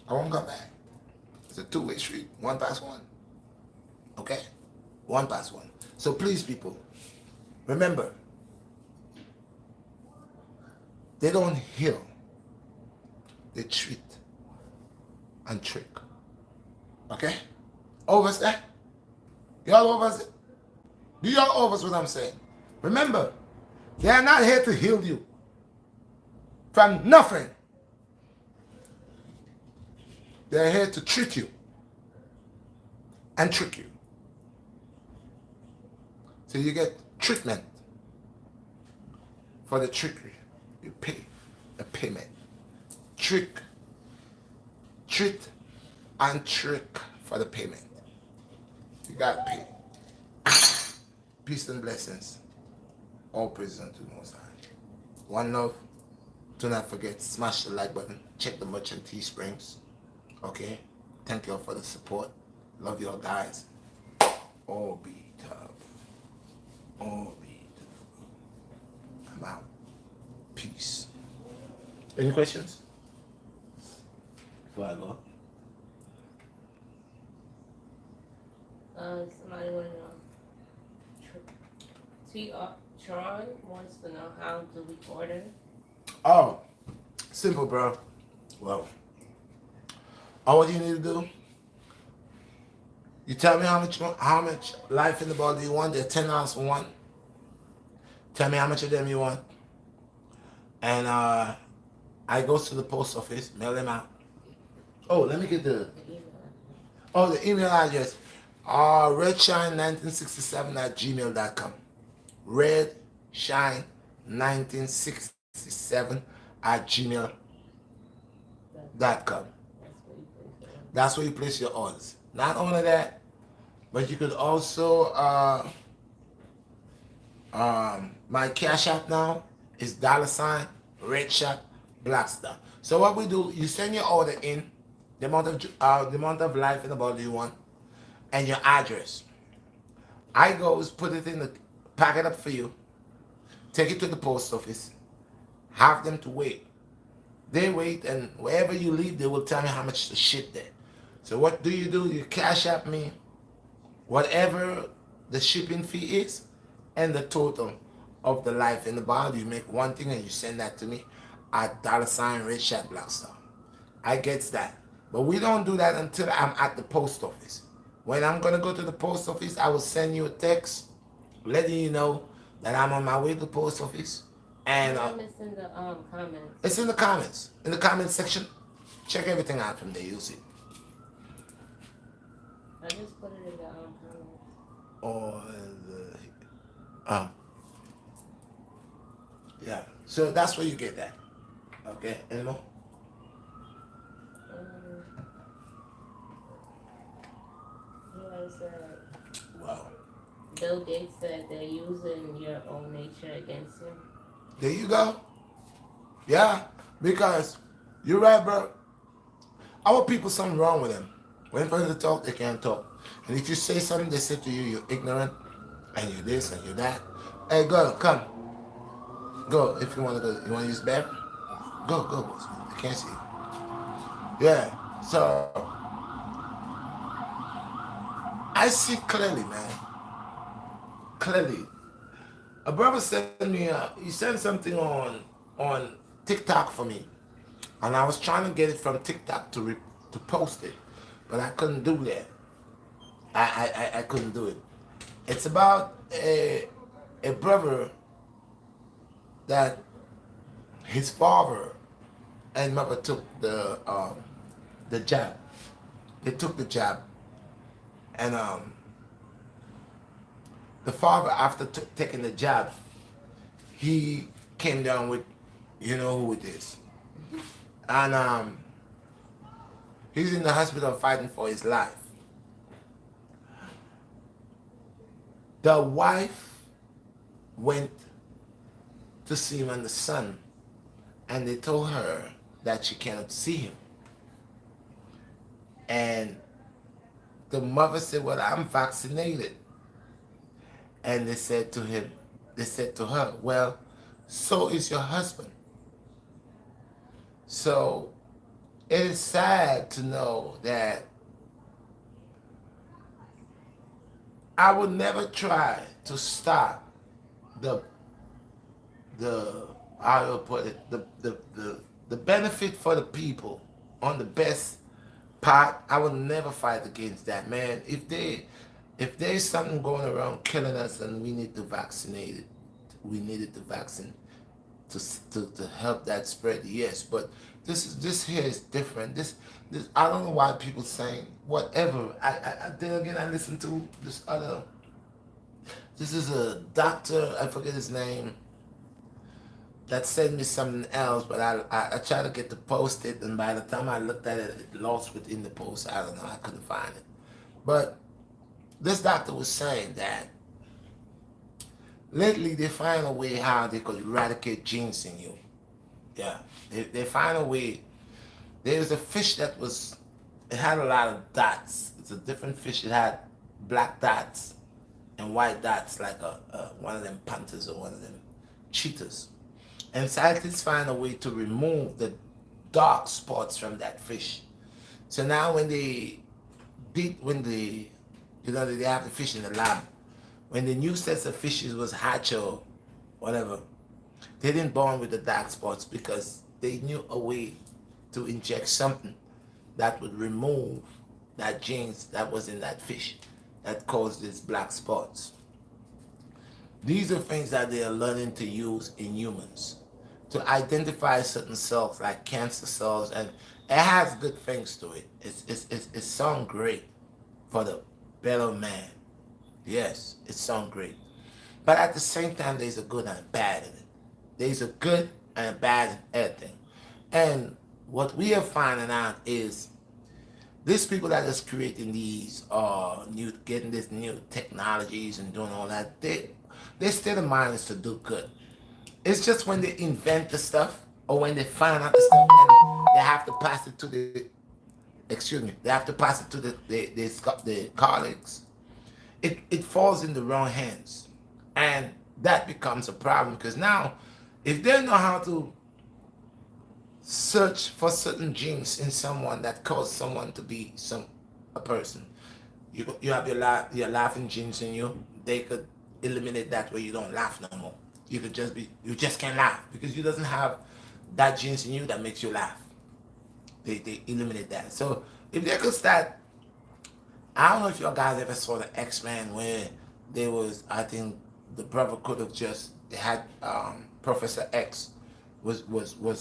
I won't come back. It's a two-way street. 1 past 1. Okay? 1 past 1. So please, people, remember, They don't heal. They treat and trick. Okay? Overs that? Y'all overs it? Do y'all overs what I'm saying? Remember, they are not here to heal you from nothing. They're here to treat you and trick you. So you get treatment for the trickery. You pay a payment. Treat and trick for the payment. You gotta pay. Peace and blessings. All praises unto the Most High. One love. Do not forget, smash the like button. Check the merch and Teesprings. Okay? Thank you all for the support. Love you all guys. All be tough. All be tough. I'm out. Peace. Any questions? Before I go. Somebody want to know. Tron wants to know, how do we order? Oh, simple, bro. Well, all you need to do, you tell me how much life in the ball do you want. They're $10 for one. Tell me how much of them you want, and I go to the post office, mail them out. Oh, let me get the email address. Redshine1967@gmail.com. Redshine1967@gmail.com. That's where you place your orders. Not only that, but you could also my Cash App now is $Redshot BlackStar. So what we do, you send your order in, the amount of life in the bottle you want, and your address. I goes put it in the pack it up for you, take it to the post office, have them to wait. They wait, and wherever you leave, they will tell me how much to ship there. So what do? You Cash App me whatever the shipping fee is and the total of the life in the bottle. You make one thing and you send that to me at $Redshot BlackStar. I gets that. But we don't do that until I'm at the post office. When I'm going to go to the post office, I will send you a text letting you know that I'm on my way to the post office. And it's in the comments. It's in the comments. In the comments section. Check everything out from there. You'll see. I just put it in the comments. Or yeah. So that's where you get that. Okay. Any more? Wow. Bill Gates said they're using your own nature against him. There you go. Yeah, because you're right, bro. Our people, something wrong with them. When people talk, they can't talk. And if you say something, they say to you, you're ignorant, and you're this, and you're that. Hey, girl, come. Go, if you want to go. You want to use the bathroom? Go. I can't see you. Yeah, so I see clearly, man. Clearly. A brother sent me, he sent something on TikTok for me. And I was trying to get it from TikTok to post it. But I couldn't do that. I couldn't do it. It's about a brother that his father and mother took the jab. They took the jab. And the father, after taking the jab, he came down with, you know who it is. And he's in the hospital fighting for his life. The wife went to see him and the son, and they told her that she cannot see him. And the mother said, well, I'm vaccinated. And they said to her, well, so is your husband. So it is sad to know that I would never try to stop the I will put it, the benefit for the people on the best part, I will never fight against that, man. If there's something going around killing us and we need to vaccinate it, we needed the vaccine to help that spread. Yes, but this here is different. This I don't know why people saying whatever. Then again I listen to this other. This is a doctor. I forget his name. That sent me something else, but I tried to get to post it, and by the time I looked at it, it lost within the post. I don't know. I couldn't find it. But this doctor was saying that lately they find a way how they could eradicate genes in you. Yeah, they find a way. There's a fish that was, it had a lot of dots. It's a different fish. It had black dots and white dots, like one of them panthers or one of them cheetahs. And scientists find a way to remove the dark spots from that fish. So now when they did, when they, they have the fish in the lab, when the new sets of fishes was hatched or whatever, they didn't born with the dark spots because they knew a way to inject something that would remove that genes that was in that fish that caused these black spots. These are things that they are learning to use in humans to identify certain cells like cancer cells, and it has good things to it. It sounds great for the better man. Yes, it sounds great. But at the same time, there's a good and a bad in it. There's a good and a bad in everything. And what we are finding out is these people that is creating these getting these new technologies and doing all that, their state of mind is to do good. It's just when they invent the stuff or when they find out the stuff and they have to pass it to they have to pass it to the colleagues. It falls in the wrong hands, and that becomes a problem because now, if they know how to search for certain genes in someone that cause someone to be a person, you have your laughing genes in you. They could eliminate that where you don't laugh no more. You just can't laugh because you doesn't have that genes in you that makes you laugh. They eliminate that. So if they could start, I don't know if you guys ever saw the X-Men where there was, I think the brother could have just, they had Professor X was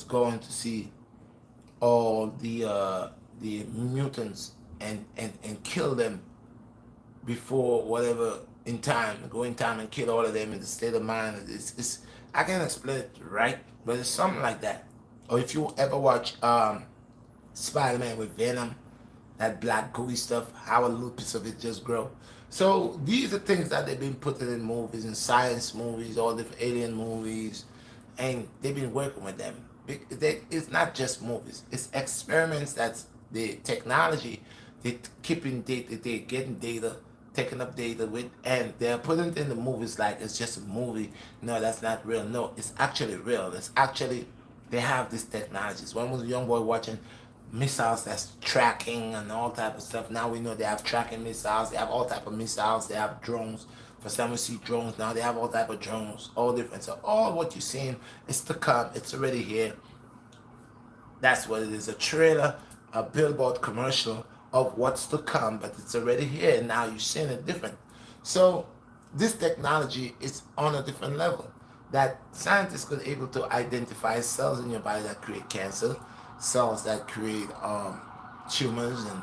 going to see all the mutants and kill them before whatever in time, go in time and kill all of them in the state of mind. I can't explain it right, but it's something like that. Or if you ever watch Spider-Man with Venom, that black gooey stuff, how a little piece of it just grow. So these are things that they've been putting in movies, in science movies, all different alien movies, and they've been working with them. It's not just movies, it's experiments. That's the technology. They're keeping data, they're getting data, taking up data with, and they're putting it in the movies like it's just a movie. No, that's not real. No, it's actually real. It's actually, they have these technologies. One was a young boy watching missiles that's tracking and all type of stuff. Now we know they have tracking missiles. They have all type of missiles. They have drones. For some we see drones now. They have all type of drones, all different. So all what you're seeing is to come. It's already here. That's what it is. A trailer, a billboard commercial of what's to come, but it's already here. And now you're seeing it different. So this technology is on a different level. That scientists could able to identify cells in your body that create cancer, cells that create tumors, and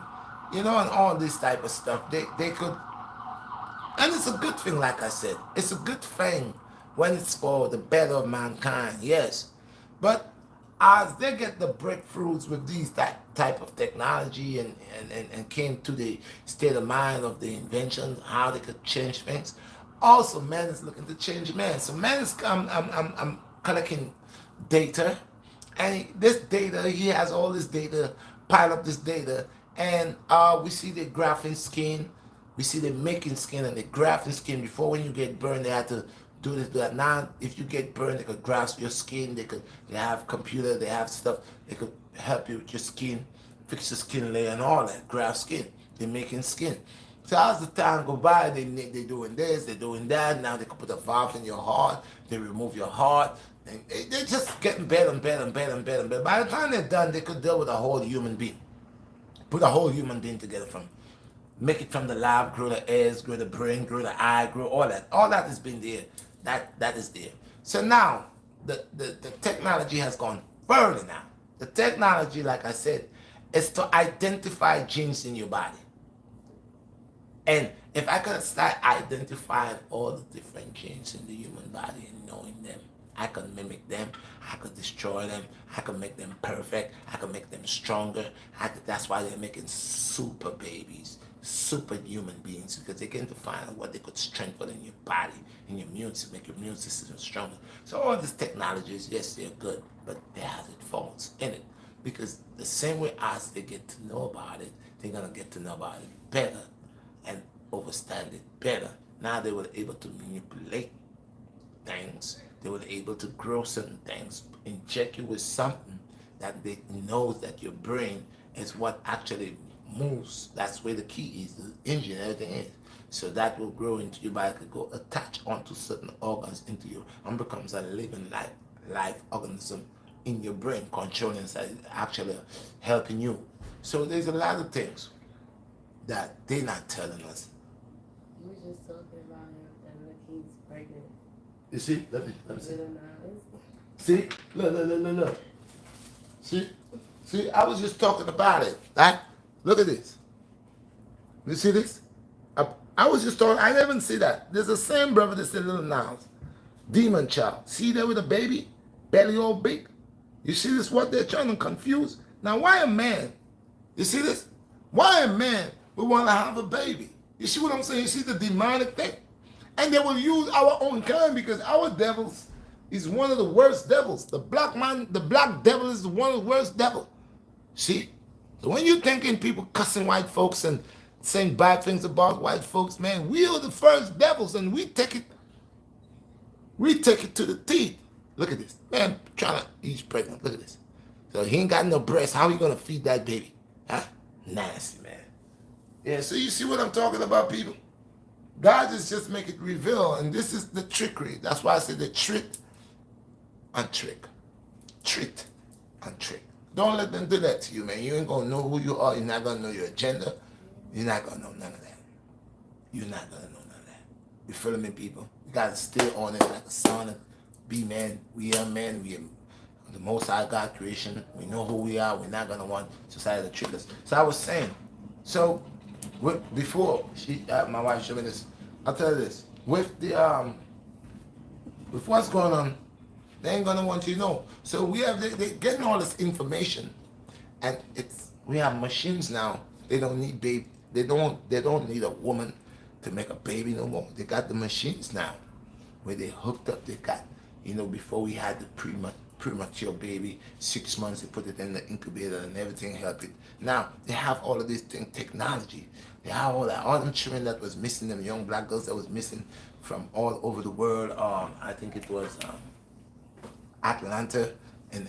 and all this type of stuff. They could, and it's a good thing. Like I said, it's a good thing when it's for the better of mankind. Yes, but as they get the breakthroughs with these that type of technology and came to the state of mind of the invention, how they could change things. Also, man is looking to change man. So man is I'm collecting data, and this data, he has all this data, pile up this data, and we see the graphing skin, we see the making skin and the grafting skin. Before, when you get burned, they had to do this, do that. Now, if you get burned, they could graft your skin. They have computer, they have stuff. They could help you with your skin, fix your skin layer and all that. Graft skin. They're making skin. So as the time go by, they're doing this, they're doing that. Now they could put a valve in your heart. They remove your heart. And they're just getting better and better and better and better and better. By the time they're done, they could deal with a whole human being. Put a whole human being together from, make it from the lab, grow the ears, grow the brain, grow the eye, grow all that. All that has been there. That is there. So now the technology has gone further now. The technology, like I said, is to identify genes in your body. And if I could start identifying all the different genes in the human body and knowing them, I could mimic them, I could destroy them, I could make them perfect, I could make them stronger. That's why they're making super babies, super human beings, because they can define what they could strengthen in your body, in your immune system, make your immune system stronger. So all these technologies, yes, they're good, but they have its faults in it. Because the same way as they get to know about it, they're gonna get to know about it better and understand it better. Now they were able to manipulate things. They were able to grow certain things, inject you with something that they knows that your brain is what actually moves. That's where the key is, the engine, everything is. So that will grow into your body, could go attach onto certain organs into you and becomes a living life organism in your brain, controlling, actually helping you. So there's a lot of things that they're not telling us. We were just talking about him and look, he's pregnant. You see? Let me see. Little Nas. See? Look. See? I was just talking about it. Right? Look at this. You see this? I was just talking. I didn't see that. There's the same brother that said Little Nas. Demon child. See there with a baby? Belly all big. You see this? What they're trying to confuse? Now, why a man? You see this? Why a man would want to have a baby? You see what I'm saying? You see the demonic thing? And they will use our own kind because our devils is one of the worst devils. The black devil is one of the worst devils. See? So when you're thinking people cussing white folks and saying bad things about white folks, man, we are the first devils and we take it to the teeth. Look at this. Man, he's pregnant. Look at this. So he ain't got no breast. How are you going to feed that baby? Huh? Nasty, man. Yeah, so you see what I'm talking about, people? God is just make it reveal, and this is the trickery. That's why I say the trick and trick. Trick and trick. Don't let them do that to you, man. You ain't going to know who you are. You're not going to know your agenda. You're not going to know none of that. You're not going to know none of that. You feeling me, people? You got to stay on it like a son. Be man. We are men. We are the Most High God creation. We know who we are. We're not going to want society to trick us. So I was saying, before my wife showed me this, I'll tell you this. With what's going on, they ain't gonna want you to know. So they're getting all this information, and we have machines now. They don't need baby. They don't need a woman to make a baby no more. They got the machines now, where they hooked up. They got, before we had the premature baby, 6 months, they put it in the incubator and everything helped it. Now they have all of this technology. They have all them children that was missing, them young black girls that was missing from all over the world. I think it was Atlanta and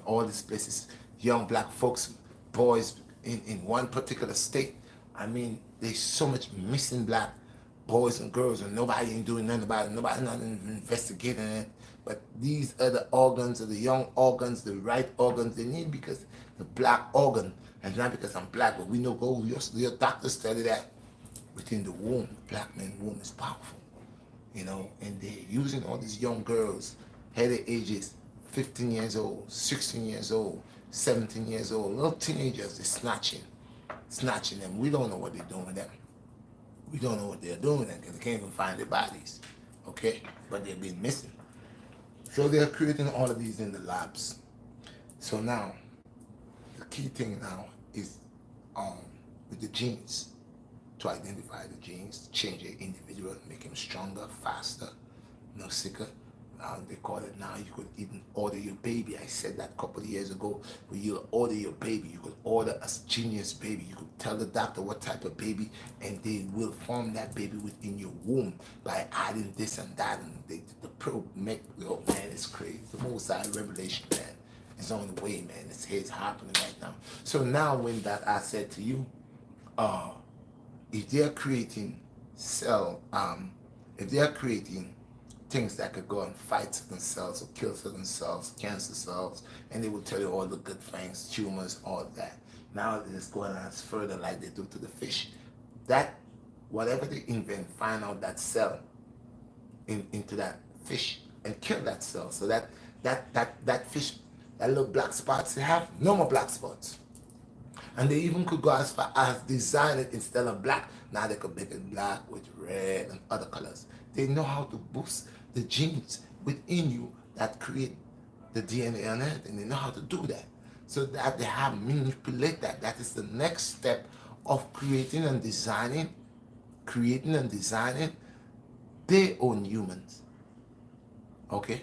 all these places. Young black folks, boys in one particular state. I mean, there's so much missing black boys and girls, and nobody ain't doing nothing about it. Nobody not investigating it. But these are the organs, the young organs, the right organs they need, because the black organ, and not because I'm black, but we know your doctors study that within the womb, the black man's womb is powerful, and they're using all these young girls, at their ages, 15 years old, 16 years old, 17 years old, little teenagers, they're snatching them. We don't know what they're doing with them. We don't know what they're doing with them because they can't even find their bodies, okay? But they've been missing. So they're creating all of these in the labs. So now, the key thing now is with the genes, to identify the genes, change the individual, make him stronger, faster, no sicker. They call it now, you could even order your baby. I said that a couple of years ago, when you order your baby, you could order a genius baby. You could tell the doctor what type of baby, and they will form that baby within your womb by adding this and that. And the probe man, it's crazy. The Most High revelation, man, is on the way, man. It's happening right now. So now when that I said to you, if they're creating things that could go and fight certain cells or kill certain cells, cancer cells, and they will tell you all the good things, tumors, all that. Now they're just going on further like they do to the fish. That, whatever they invent, find out that cell into that fish and kill that cell. So that fish, that little black spots, they have no more black spots. And they even could go as far as design it instead of black. Now they could make it black with red and other colors. They know how to boost the genes within you that create the DNA and everything. They know how to do that. So that they have manipulate that. That is the next step of creating and designing their own humans. Okay?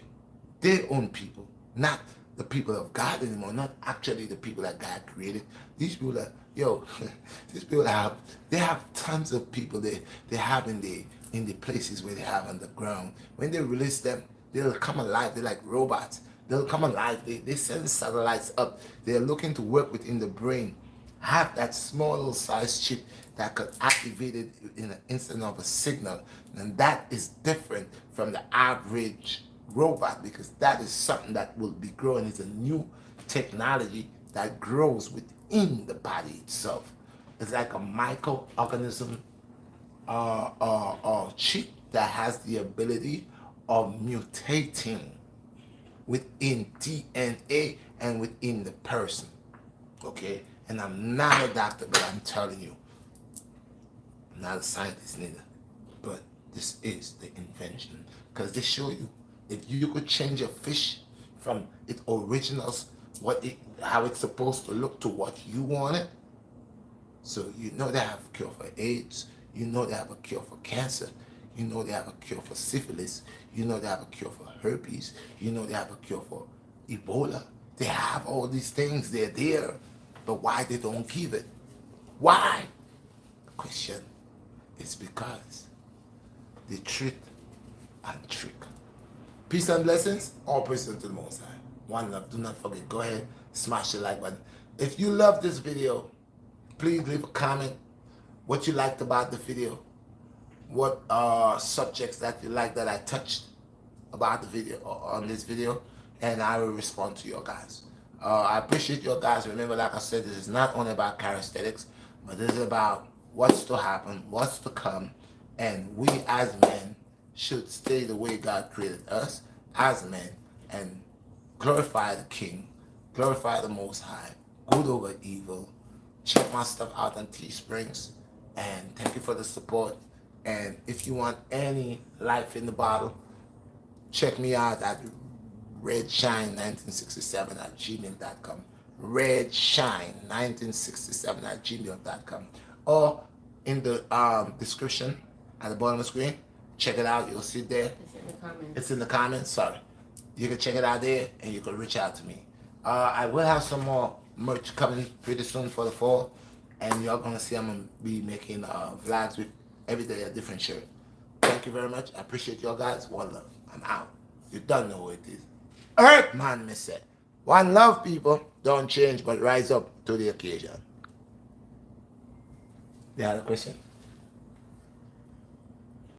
Their own people. Not the people of God anymore, not actually the people that God created. These people that, these people they have tons of people they have in the places where they have underground. When they release them, they'll come alive. They're like robots. They'll come alive. They send satellites up. They're looking to work within the brain. Have that small little size chip that could activate it in an instant of a signal. And that is different from the average robot, because that is something that will be growing. It's a new technology that grows within the body itself. It's like a microorganism or chip that has the ability of mutating within DNA and within the person. Okay? And I'm not a doctor, but I'm telling you, I'm not a scientist neither. But this is the invention. Because they show you, if you could change a fish from its originals, how it's supposed to look to what you want it. So you know they have a cure for AIDS. You know they have a cure for cancer. You know they have a cure for syphilis. You know they have a cure for herpes. You know they have a cure for Ebola. They have all these things. They're there. But why they don't give it? Why? The question is because they treat and trick. Peace and blessings. All praise to the Most High. One love. Do not forget. Go ahead, smash the like button. If you love this video, please leave a comment. What you liked about the video. What subjects that you like that I touched about the video or on this video, and I will respond to your guys. I appreciate your guys. Remember, like I said, this is not only about charismatics, but this is about what's to happen, what's to come, and we as men should stay the way God created us as men and glorify the King, glorify the Most High, good over evil. Check my stuff out on Teesprings, and thank you for the support. And if you want any life in the bottle, check me out at redshine1967 at gmail.com. redshine1967 at gmail.com. Or in the description at the bottom of the screen, check it out. You'll see it there. It's in the comments. It's in the comments, sorry. You can check it out there, and you can reach out to me. I will have some more merch coming pretty soon for the fall, and you're going to see I'm going to be making vlogs with every day a different shirt. Thank you very much. I appreciate y'all guys. One love. I'm out. You don't know what it is. Earth man, me say. One love, people. Don't change, but rise up to the occasion. You have a question?